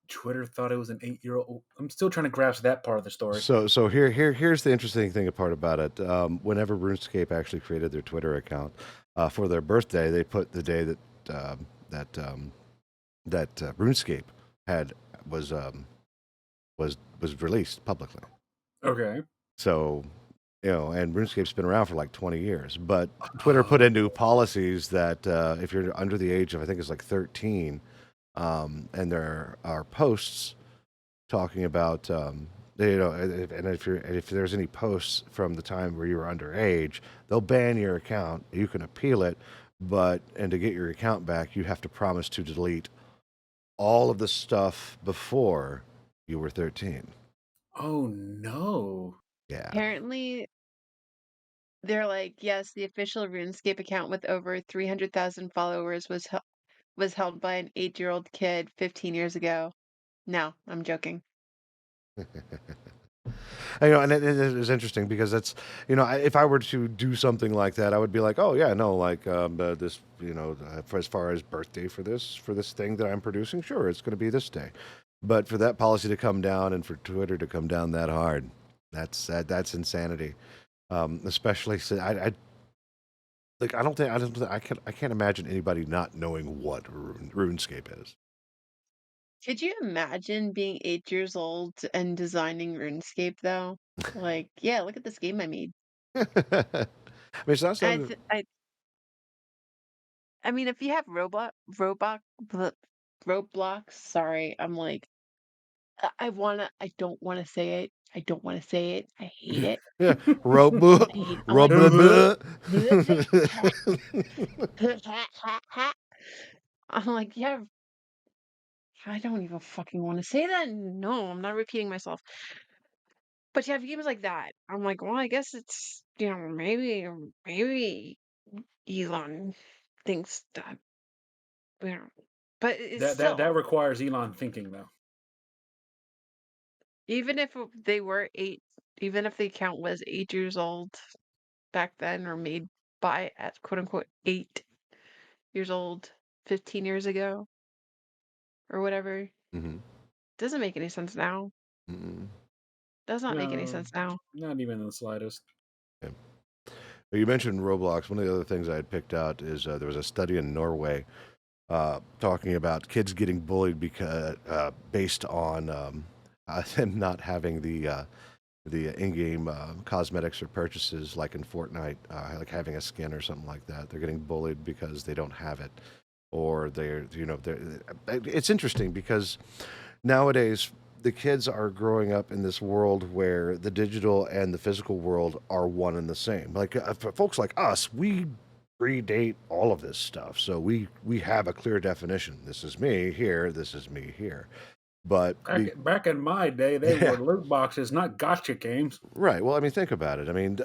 Twitter thought it was an 8-year-old. I'm still trying to grasp that part of the story. So here's the interesting thing part about it. Whenever RuneScape actually created their Twitter account for their birthday, they put the day that RuneScape had was released publicly. Okay. So, and RuneScape's been around for like 20 years, but Twitter put in new policies that if you're under the age of, I think it's like 13, and there are posts talking about, and if there's any posts from the time where you were underage, they'll ban your account. You can appeal it, and to get your account back, you have to promise to delete all of the stuff before you were 13. Oh no. Yeah. Apparently, they're like, yes, the official RuneScape account with over 300,000 followers was held by an 8-year-old kid 15 years ago. No, I'm joking. And it was interesting because that's, if I were to do something like that, I would be like, oh yeah, no, like this, for as far as birthday for this thing that I'm producing, sure, it's going to be this day. But for that policy to come down and for Twitter to come down that hard, that's insanity. Especially, I can't imagine anybody not knowing what RuneScape is. Could you imagine being 8 years old and designing RuneScape though? Like, yeah, look at this game I made. I mean, it's not I something. th- I I mean, if you have Roblox, sorry, I'm like, I don't wanna say it. I don't wanna say it. I hate it. Yeah, I hate I'm like, I'm like, yeah, I don't even fucking wanna say that. No, I'm not repeating myself. But you have games like that. I'm like, well, I guess it's, maybe Elon thinks that, you know, but it's That still, requires Elon thinking though. even if they were eight, even if the account was 8 years old back then, or made by at quote unquote 8 years old, 15 years ago, or whatever, Mm-hmm. doesn't make any sense now. Mm-hmm. Does not make any No, sense now. not even in the slightest. Yeah. You mentioned Roblox. One of the other things I had picked out is there was a study in Norway talking about kids getting bullied because based on them not having the in-game cosmetics or purchases like in Fortnite, like having a skin or something like that. They're getting bullied because they don't have it, or it's interesting because nowadays the kids are growing up in this world where the digital and the physical world are one and the same. Like for folks like us, we predate all of this stuff, so we have a clear definition. This is me here. This is me here. But Back in my day, they Yeah. were loot boxes, not gotcha games. Right. Well, I mean, think about it. I mean,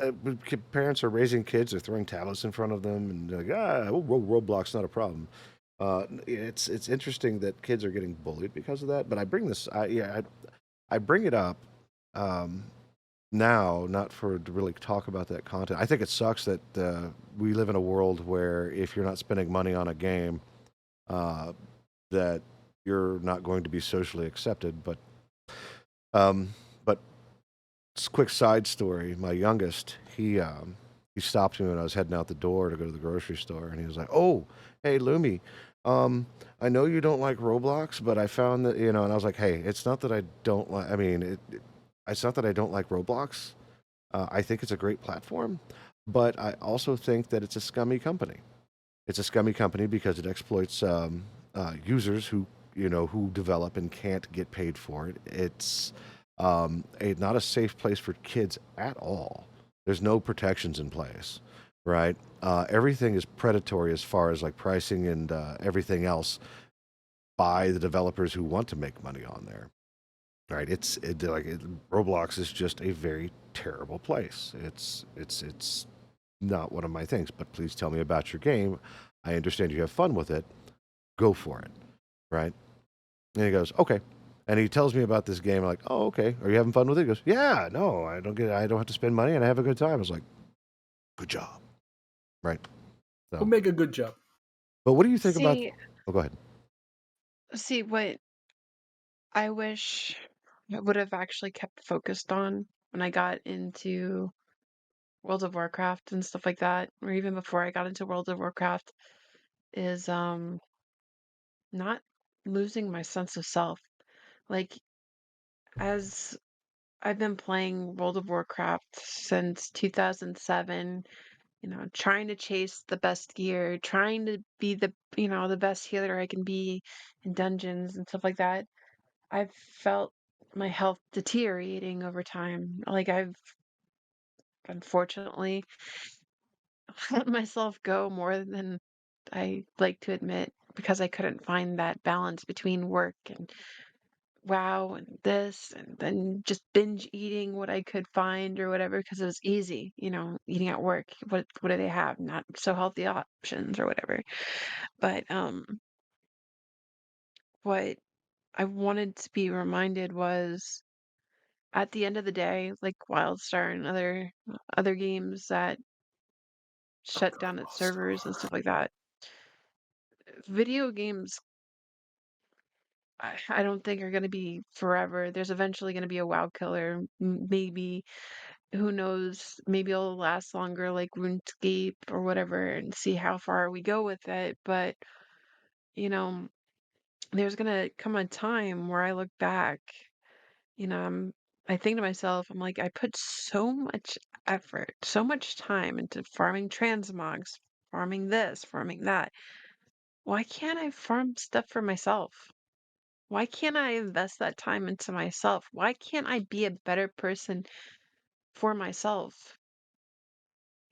parents are raising kids, they're throwing tablets in front of them, and they're like, Roblox, not a problem. It's interesting that kids are getting bullied because of that. But I bring this, I bring it up now, not to really talk about that content. I think it sucks that we live in a world where if you're not spending money on a game, that you're not going to be socially accepted. But but quick side story. My youngest, he stopped me when I was heading out the door to go to the grocery store, and he was like, "Oh, hey, Lumi, I know you don't like Roblox, but I found that And I was like, "Hey, it's not that I don't like. I mean, it's not that I don't like Roblox. I think it's a great platform, but I also think that it's a scummy company. It's a scummy company because it exploits users who develop and can't get paid for it. It's not a safe place for kids at all. There's no protections in place, right? Everything is predatory as far as like pricing and everything else by the developers who want to make money on there, right? Roblox is just a very terrible place. It's not one of my things. But please tell me about your game. I understand you have fun with it. Go for it, right? And he goes, okay. And he tells me about this game. I'm like, oh, okay. Are you having fun with it? He goes, yeah, no, I don't have to spend money and I have a good time. I was like, good job. Right. So, We'll make a good job. but what do you think about? See, Oh, go ahead. what I wish I would have actually kept focused on when I got into World of Warcraft and stuff like that, or even before I got into World of Warcraft, is not losing my sense of self. Like, as I've been playing World of Warcraft since 2007, trying to chase the best gear, trying to be the best healer I can be in dungeons and stuff like that. I've felt my health deteriorating over time. Like, I've unfortunately let myself go more than I like to admit because I couldn't find that balance between work and WoW and this, and then just binge eating what I could find or whatever because it was easy, eating at work. What do they have? Not so healthy options or whatever. But what I wanted to be reminded was at the end of the day, like WildStar and other games that shut down its servers and stuff like that, video games I don't think are going to be forever. There's eventually going to be a WoW killer, maybe. Who knows? Maybe it'll last longer, like RuneScape or whatever, and see how far we go with it. But you know, there's gonna come a time where I look back. You know, I think to myself, I'm like, I put so much effort, so much time into farming transmogs, farming this, farming that. Why can't I farm stuff for myself? Why can't I invest that time into myself? Why can't I be a better person for myself?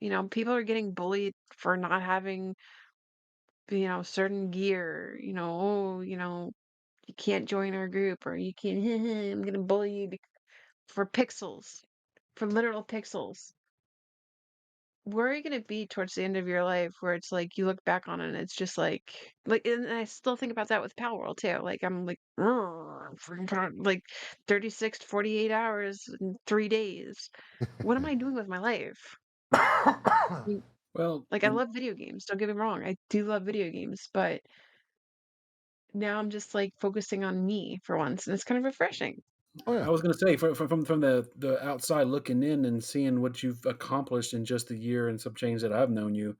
People are getting bullied for not having, certain gear, you can't join our group or you can't, I'm gonna bully you for pixels, for literal pixels. Where are you gonna be towards the end of your life where it's like you look back on it and it's just and I still think about that with Pal World too. Like I'm like, like 36 to 48 hours in 3 days. What am I doing with my life? Well, Like, I love video games, don't get me wrong, I do love video games, but now I'm just, like, focusing on me for once, and it's kind of refreshing. Oh I yeah. was going to say from the outside looking in and seeing what you've accomplished in just a year and some change that I've known you,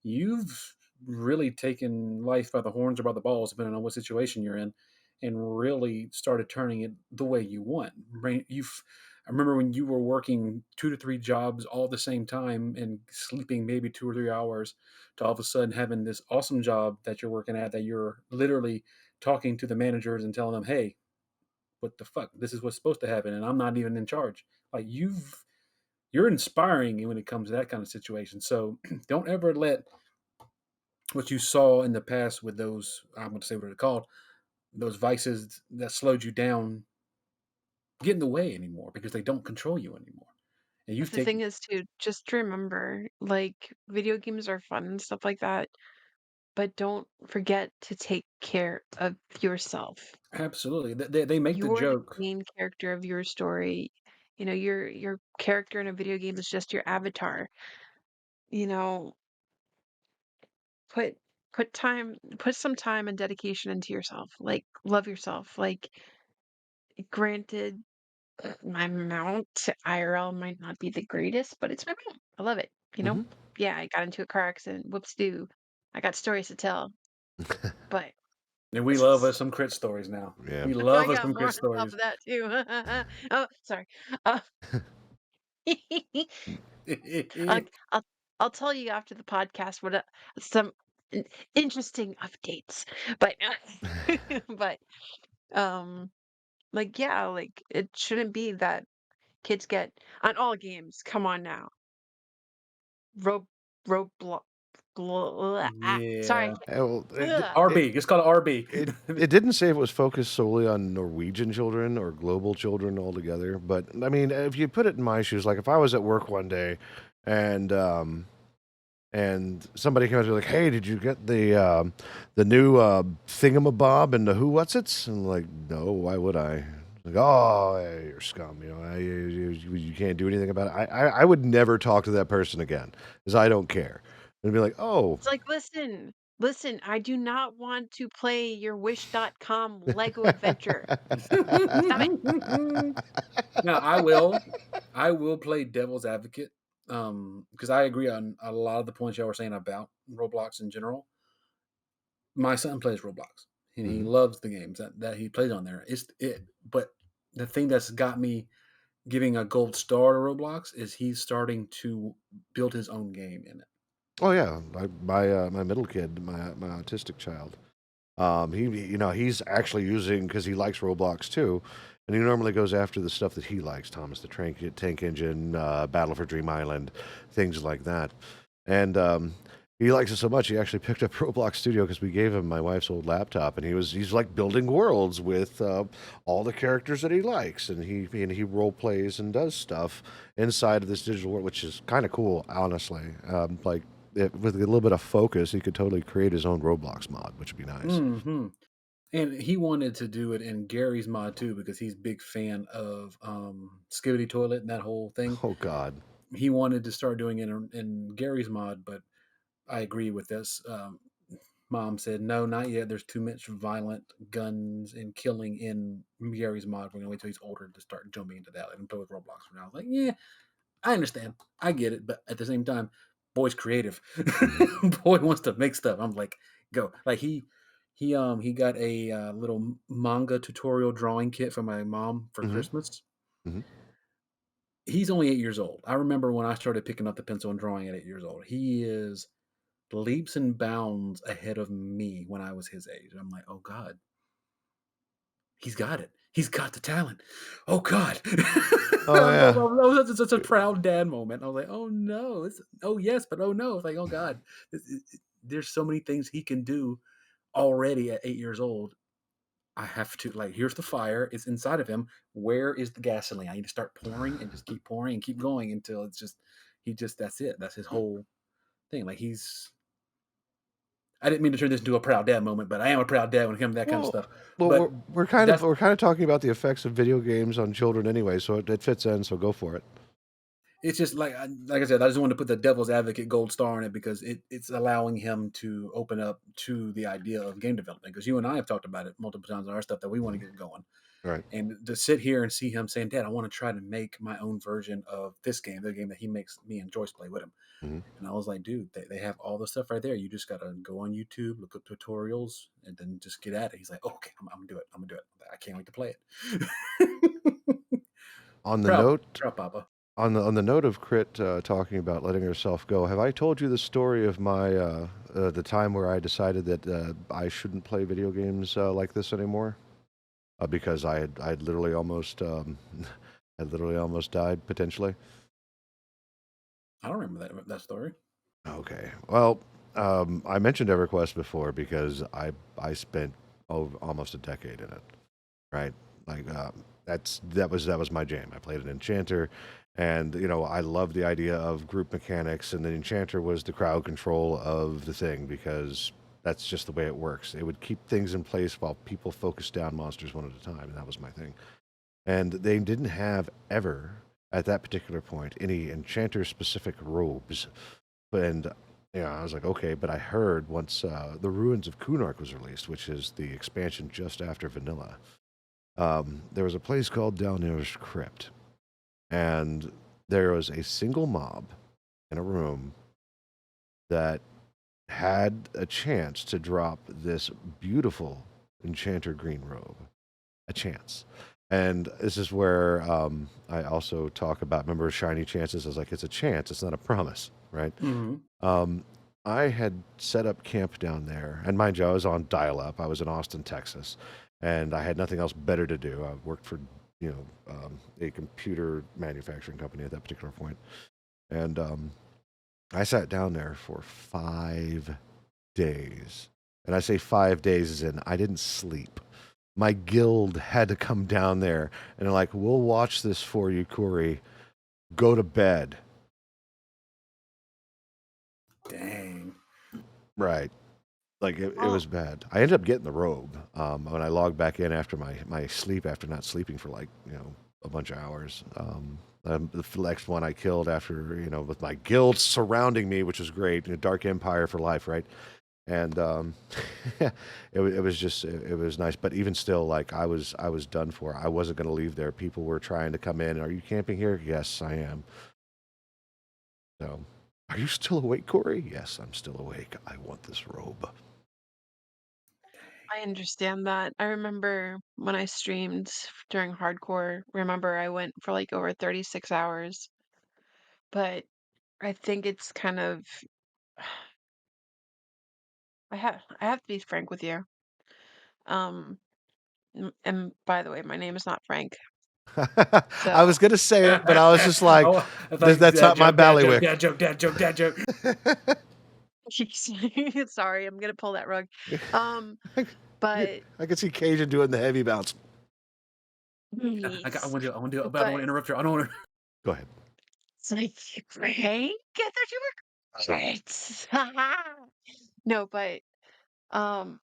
you've really taken life by the horns or by the balls, depending on what situation you're in, and really started turning it the way you want. I remember when you were working 2 to 3 jobs all at the same time and sleeping maybe 2 or 3 hours, to all of a sudden having this awesome job that you're working at, that you're literally talking to the managers and telling them, "Hey, what the fuck? This is what's supposed to happen, and I'm not even in charge." Like you're inspiring when it comes to that kind of situation. So don't ever let what you saw in the past with those, I'm going to say what they're called, those vices that slowed you down, get in the way anymore, because they don't control you anymore. And But you've the thing taken, is to just remember, like, video games are fun and stuff like that, but don't forget to take care of yourself. absolutely, they make the You're the joke. main character of your story. You know, your character in a video game is just your avatar. You know, put put some time and dedication into yourself. Like, love yourself. Like, granted, my mount IRL might not be the greatest, but it's my mount. I love it. You know? Hmm. Yeah, I got into a car accident. Whoops do. I got stories to tell. But And we love us some crit stories now. Yeah. We I love us got some more crit on top stories. of that too. Oh, sorry. Uh, I'll, I'll I'll tell you after the podcast what some in- interesting updates. But but um like yeah, like it shouldn't be that kids get on all games. Come on now. Rob Roblox. Sorry. Yeah. Well, Ugh. RB, just call it RB. it didn't say if it was focused solely on Norwegian children or global children altogether. But I mean, if you put it in my shoes, like if I was at work one day and somebody came up to me like, "Hey, did you get the new thingamabob and the who what's it's?" And I'm like, "No, why would I?" Like, "Oh, hey, you're scum. You know, you can't do anything about it." I would never talk to that person again because I don't care. And be like, "Oh, It's like, listen, I do not want to play your Wish.com Lego adventure. Stop it. Now I will play devil's advocate, because I agree on a lot of the points y'all were saying about Roblox in general. My son plays Roblox, and he mhm. loves the games that he plays on there. But the thing that's got me giving a gold star to Roblox is he's starting to build his own game in it. Oh yeah, my middle kid, my autistic child. He's actually using because he likes Roblox too, and he normally goes after the stuff that he likes, Thomas the Tank Engine, Battle for Dream Island, things like that. And he likes it so much he actually picked up Roblox Studio because we gave him my wife's old laptop, and he's like building worlds with all the characters that he likes, and he role plays and does stuff inside of this digital world, which is kind of cool, honestly. With a little bit of focus, he could totally create his own Roblox mod, which would be nice. Hmm. And he wanted to do it in Gary's mod too, because he's a big fan of Skibidi Toilet and that whole thing. Oh God. He wanted to start doing it in Gary's mod, but I agree with this. Mom said, no, not yet. There's too much violent guns and killing in Gary's mod. We're going to wait till he's older to start jumping into that and play with Roblox for now. I was like, yeah, I understand. I get it. But at the same time, boy's creative. Boy wants to make stuff. I'm like, go. Like he got a little manga tutorial drawing kit from my mom for Hmm. Christmas. Hmm. He's only 8 years old. I remember when I started picking up the pencil and drawing at 8 years old. He is leaps and bounds ahead of me when I was his age. I'm like, oh God, he's got it. He's got the talent. Oh God. Oh yeah. That was such a proud dad moment. I was like, oh no. Oh yes, but oh no. It's like, oh God. There's so many things he can do already at 8 years old. I have to, like, here's the fire. It's inside of him. Where is the gasoline? I need to start pouring and just keep pouring and keep going until that's it. That's his whole thing. Like I didn't mean to turn this into a proud dad moment, but I am a proud dad when it comes to that kind of Well, stuff. well, But that's we're kind of talking about the effects of video games on children anyway, so it fits in. So go for it. it's just like I said, I just wanted to put the devil's advocate gold star on it because it's allowing him to open up to the idea of game development. Because you and I have talked about it multiple times on our stuff that we want to get going. Right. And to sit here and see him saying, "Dad, I want to try to make my own version of this game, the game that he makes me and Joyce play with him." Hmm. And I was like, "Dude, they have all the stuff right there. You just gotta go on YouTube, look up tutorials, and then just get at it." He's like, oh, "Okay, I'm gonna do it. I'm gonna do it. I can't wait to play it." On the proud, note, proud, Papa. on the note of Crit talking about letting herself go, have I told you the story of my the time where I decided that I shouldn't play video games like this anymore? Because I had literally almost I literally almost died potentially. I don't remember that story. Okay. Well, I mentioned EverQuest before because I spent almost a decade in it, right? Like that was my jam. I played an enchanter, and I loved the idea of group mechanics, and the enchanter was the crowd control of the thing because that's just the way it works. It would keep things in place while people focused down monsters one at a time, and that was my thing. And they didn't have ever at that particular point any enchanter specific robes. And I was like, okay, but I heard once the Ruins of Kunark was released, which is the expansion just after Vanilla, there was a place called Dalnir's Crypt, and there was a single mob in a room that had a chance to drop this beautiful enchanter green robe. A chance. And this is where I also talk about, remember, shiny chances. I was like, it's a chance, it's not a promise, right? Mm-hmm. I had set up camp down there, and mind you, I was on dial-up. I was in Austin, Texas, and I had nothing else better to do. I worked for, a computer manufacturing company at that particular point, and I sat down there for 5 days. And I say 5 days as in I didn't sleep. My guild had to come down there and they're like, we'll watch this for you, Corey. Go to bed. Dang. Right. Like it Well, was bad. I ended up getting the robe when I logged back in after my sleep, after not sleeping for like, a bunch of hours. The next one I killed after, with my guild surrounding me, which was great. Dark Empire for life, right? And it was just it was nice, but even still, like I was done for. I wasn't going to leave there. People were trying to come in. Are you camping here? Yes, I am. So, are you still awake, Corey? Yes, I'm still awake. I want this robe. I understand that. I remember when I streamed during hardcore, remember I went for like over 36 hours, but I think it's kind of I have to be frank with you. Um and by the way, my name is not Frank. I was So, gonna say it, but I was just like, Oh, I thought That's dad not my joke, dad joke, ballywick." dad joke, dad joke, dad joke. sorry, I'm gonna pull that rug. Um, but I could see Cajun doing the heavy bounce. I yes, want to do it. I want to do it, but I don't want but to interrupt you. I don't want to. Go ahead. it's like Frank. I thought you were great. No, but um,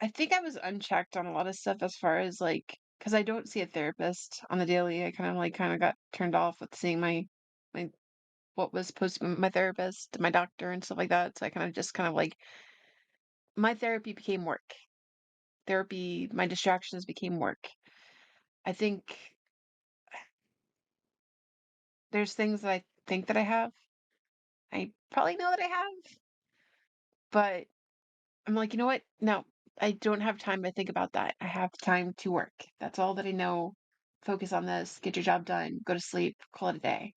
I think I was unchecked on a lot of stuff as far as like, because I don't see a therapist on the daily. I kind of got turned off with seeing my what was supposed to be my therapist, my doctor, and stuff like that. So I kind of like my therapy became work. Therapy, my distractions became work. I think there's things that I think that I have. I probably know that I have, but I'm like, you know what? No, I don't have time to think about that. I have time to work. That's all that I know. Focus on this, get your job done, go to sleep, call it a day.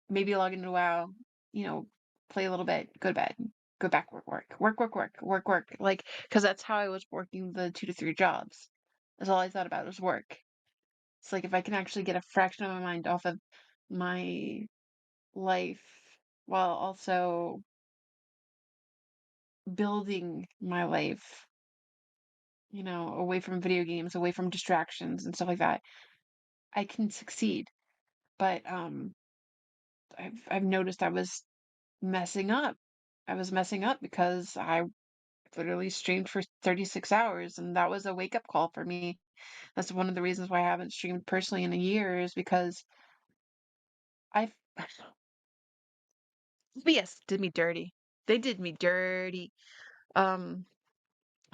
Maybe log into WoW, play a little bit, go to bed, go back, work. Like, because that's how I was working the 2 to 3 jobs. That's all I thought about was work. It's like if I can actually get a fraction of my mind off of my life while also building my life, away from video games, away from distractions and stuff like that, I can succeed. But I've noticed I was messing up. I was messing up because I literally streamed for 36 hours, and that was a wake up call for me. That's one of the reasons why I haven't streamed personally in a year is because I've OBS did me dirty. They did me dirty. Um,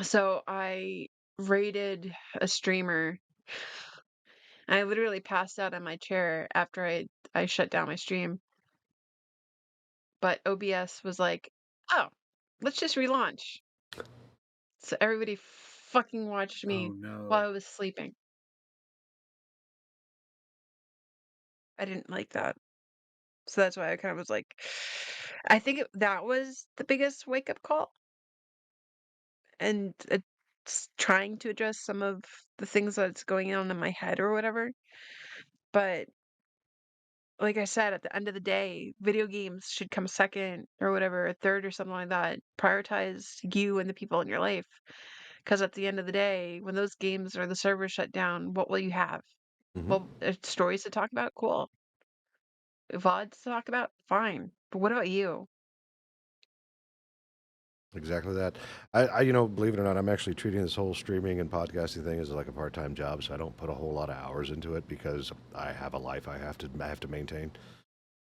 so I raided a streamer. I literally passed out on my chair after I shut down my stream. But OBS was like, "Oh, let's just relaunch." So everybody fucking watched Oh me while no. I was sleeping. I didn't like that. So that's why I kind of was like, I think that was the biggest wake up call, and it's trying to address some of the things that's going on in my head or whatever. But like I said, at the end of the day, video games should come second or whatever, or third or something like that. Prioritize you and the people in your life. Because at the end of the day, when those games or the servers shut down, what will you have? Hmm. Well, stories to talk about? Cool. VODs to talk about? Fine. But what about you? Exactly that. Believe it or not, I'm actually treating this whole streaming and podcasting thing as like a part-time job, so I don't put a whole lot of hours into it because I have a life I have to maintain.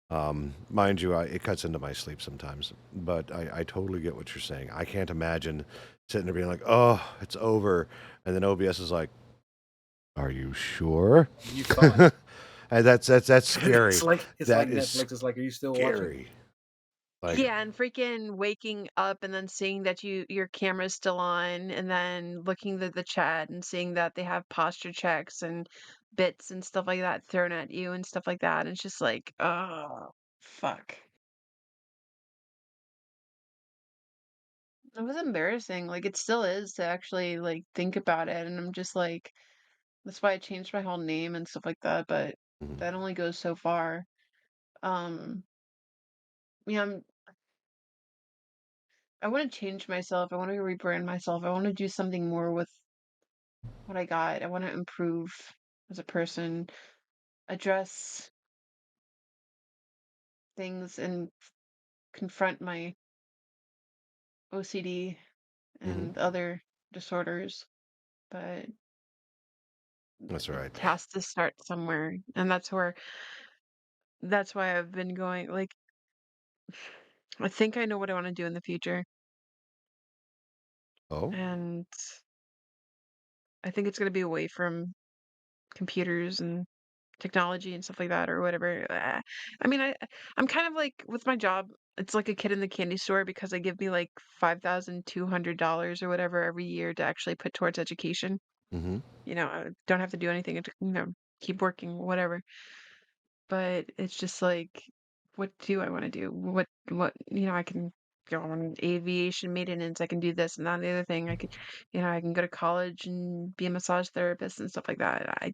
Mind you, it cuts into my sleep sometimes, but I totally get what you're saying. I can't imagine sitting there being like, "Oh, it's over," and then OBS is like, "Are you sure?" You thought. And that's scary. It's like That is Netflix. It's like, are you still watching? scary. Like, Yeah, and freaking waking up and then seeing that your camera's still on, and then looking at the chat and seeing that they have posture checks and bits and stuff like that thrown at you and stuff like that. And it's just like, oh, fuck. It was embarrassing. Like it still is to actually like think about it. And I'm just like, that's why I changed my whole name and stuff like that. But mhm. that only goes so far. Um, yeah, I want to change myself. I want to rebrand myself. I want to do something more with what I got. I want to improve as a person, address things, and confront my OCD Mhm. and other disorders. But That's it right. has to start somewhere, and that's why I've been going. Like, I think I know what I want to do in the future, Oh, and I think it's going to be away from computers and technology and stuff like that or whatever. I mean, I'm kind of like with my job, it's like a kid in the candy store because they give me like $5,200 or whatever every year to actually put towards education. mm-hmm. I don't have to do anything, keep working, whatever. But it's just like, what do I want to do? I can go on aviation maintenance. I can do this and that and the other thing. I can go to college and be a massage therapist and stuff like that. I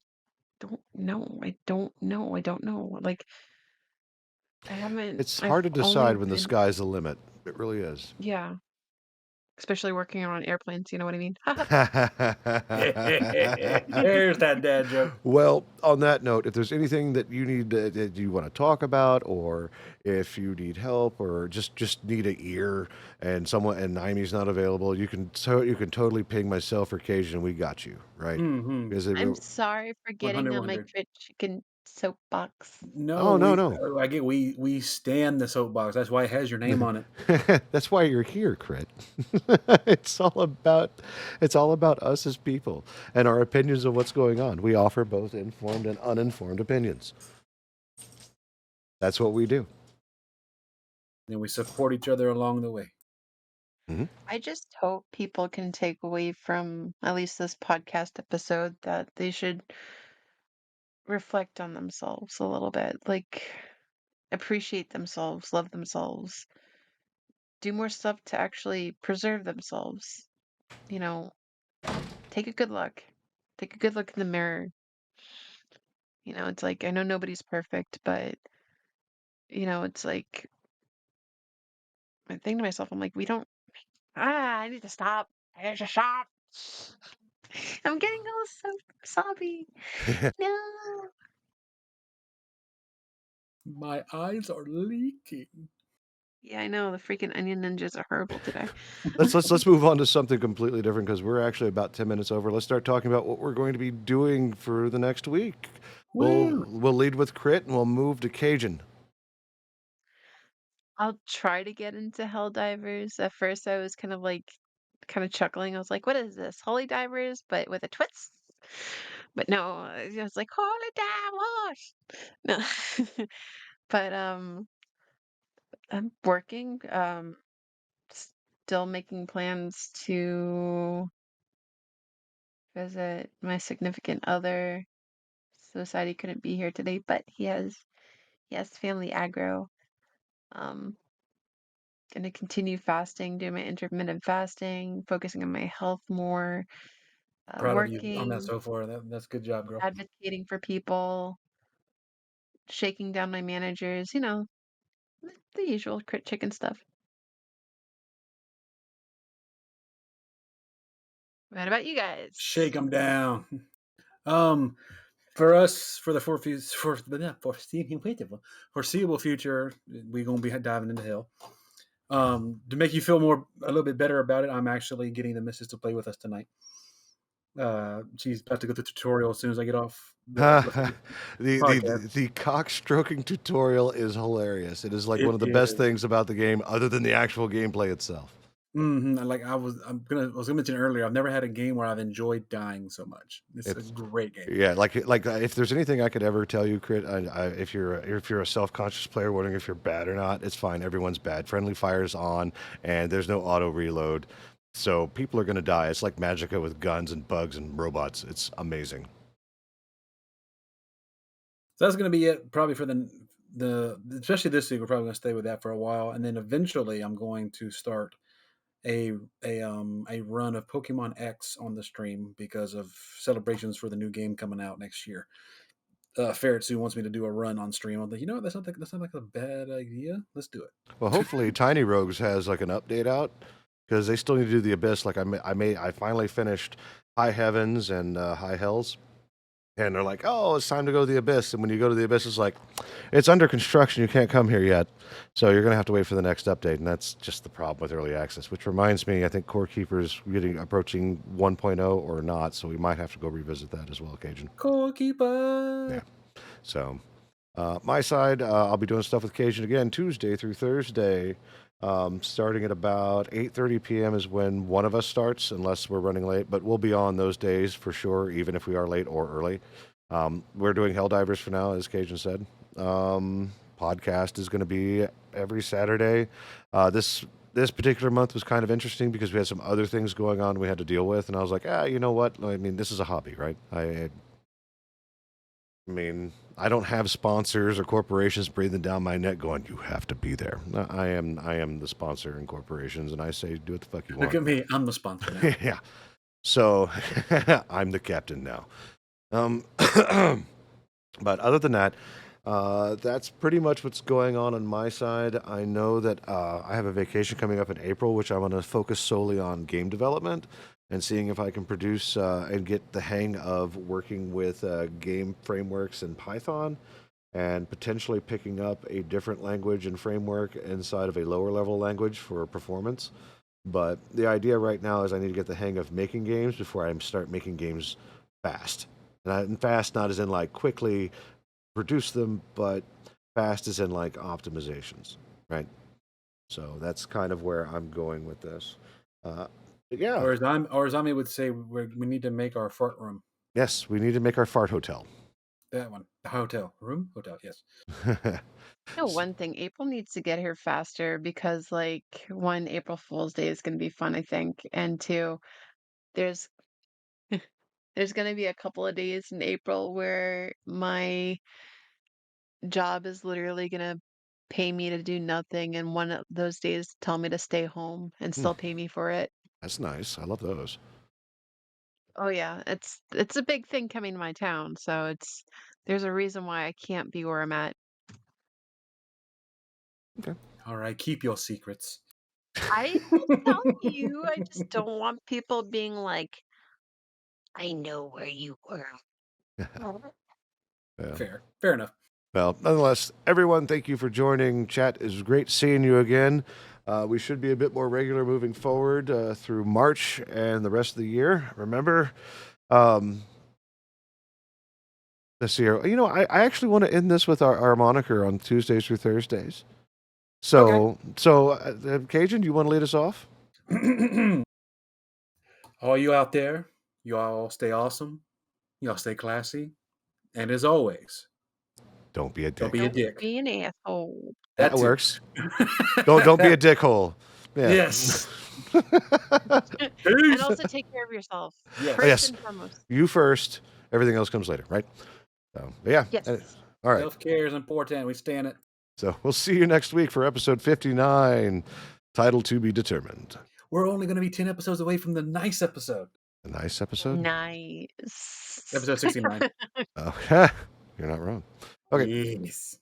don't know. I don't know. I don't know. Like, It's I've hard to only decide when the been, sky's the limit. It really is. yeah, especially working on airplanes, you know what I mean? There's that dad joke. Well, on that note, if there's anything that you need that you want to talk about, or if you need help, or just need an ear, and Naimi's not available, you can totally ping myself or Cajun, and we got you right. Mm-hmm. Because I'm sorry for getting 100, on my 100. crit chicken soapbox. No, oh, no. I get we stand the soapbox. That's why it has your name on it. That's why you're here, Crit. it's all about it's all about us as people and our opinions of what's going on. We offer both informed and uninformed opinions. That's what we do. And we support each other along the way. Mm-hmm. I just hope people can take away from at least this podcast episode that they should reflect on themselves a little bit. Like, appreciate themselves, love themselves, do more stuff to actually preserve themselves. You know, take a good look. Take a good look in the mirror. It's like, I know nobody's perfect, but, it's like, I think to myself, I'm like, I need to stop. I need to stop. I'm getting all so soppy. No. My eyes are leaking. Yeah, I know. The freaking onion ninjas are horrible today. let's move on to something completely different because we're actually about 10 minutes over. Let's start talking about what we're going to be doing for the next week. Woo! We'll lead with Crit and we'll move to Cajun. I'll try to get into Helldivers. At first, I was kind of like kind of chuckling. I was like, "What is this? Holy Divers, but with a twist?" But no, I was like, "Holy Divers!" No, but I'm working. Still making plans to visit my significant other. So sad he couldn't be here today, but he has family aggro. Um, gonna continue fasting, do my intermittent fasting, focusing on my health more, Proud of you on that working, so far. That's a good job, girl. advocating for people, shaking down my managers, the usual crit chicken stuff. What about you Shake guys? them down. Um, for us, for the foreseeable future, we're gonna be diving into hell. To make you feel a little bit better about it, I'm actually getting the missus to play with us tonight. She's about to go through the tutorial as soon as I get off the podcast. The cock stroking tutorial is hilarious. It is like one It of the best is. things about the game, other than the actual gameplay itself. Like I was gonna mention earlier. I've never had a game where I've enjoyed dying so much. It's a It's great game. yeah, if there's anything I could ever tell you, Crit, if you're a self-conscious player wondering if you're bad or not, it's fine. Everyone's bad. Friendly fire's on, and there's no auto reload, so people are gonna die. It's like Magicka with guns and bugs and robots. It's amazing. So that's gonna be it probably for the especially this week. We're probably gonna stay with that for a while, and then eventually I'm going to start a run of Pokemon X on the stream because of celebrations for the new game coming out next year. Ferretsu wants me to do a run on stream. I'm like, you know what? That's not like a bad idea. Let's do it. Well, hopefully, Tiny Rogues has like an update out because they still need to do the Abyss. Like I finally finished High Heavens and High Hells. And they're like, oh, it's time to go to the Abyss. And when you go to the Abyss, it's like, it's under construction. You can't come here yet. So you're going to have to wait for the next update. And that's just the problem with early access, which reminds me, I think Core Keeper's approaching 1.0 or not. So we might have to go revisit that as well, Cajun. Core Keeper. Yeah. So my side, I'll be doing stuff with Cajun again Tuesday through Thursday. Starting at about 8:30 p.m. is when one of us starts, unless we're running late. But we'll be on those days for sure, even if we are late or early. We're doing Helldivers for now, as Cajun said. Podcast is going to be every Saturday. This particular month was kind of interesting because we had some other things going on we had to deal with, and I was like, you know what? I mean, this is a hobby, right? I mean, I don't have sponsors or corporations breathing down my neck going, you have to be there. No, I am the sponsor in corporations, and I say, do what the fuck you want. Look at me. I'm the sponsor now. Yeah. So I'm the captain now. But other than that, that's pretty much what's going on my side. I know that I have a vacation coming up in April, which I'm going to focus solely on game development and seeing if I can produce and get the hang of working with game frameworks in Python and potentially picking up a different language and framework inside of a lower level language for performance. But the idea right now is I need to get the hang of making games before I start making games fast. And fast not as in like quickly produce them, but fast as in like optimizations, right? So that's kind of where I'm going with this. Yeah. Or as Ami would say, we need to make our fart room. Yes, we need to make our fart hotel. That one. The hotel. Room? Hotel, yes. One thing, April needs to get here faster because, like, one, April Fool's Day is going to be fun, I think, and two, there's there's going to be a couple of days in April where my job is literally going to pay me to do nothing, and one of those days tell me to stay home and still pay me for it. That's nice. I love those. Oh yeah, it's a big thing coming to my town, so there's a reason why I can't be where I'm at. Okay. All right, keep your secrets. I will tell you, I just don't want people being like, I know where you were. Yeah. Fair enough. Well, nonetheless, everyone, thank you for joining. Chat, it was great seeing you again. We should be a bit more regular moving forward through March and the rest of the year. Remember, this year, I actually want to end this with our moniker on Tuesdays through Thursdays. So, Cajun, do you want to lead us off? All you out there, you all stay awesome. Y'all stay classy. And as always, Don't be a don't dick. be a Don't dick. be an asshole. That too. works. Don't be a dickhole. Yeah. Yes. And Peace. also take care of yourself. Yes. First Yes. and foremost. You first. Everything else comes later, right? So, but yeah. Yes. All right. Self-care is important. We stand it. So we'll see you next week for episode 59, title to be determined. We're only going to be 10 episodes away from the nice episode. A nice episode. Nice. Episode 69. Okay. You're not wrong. Okay. Yes.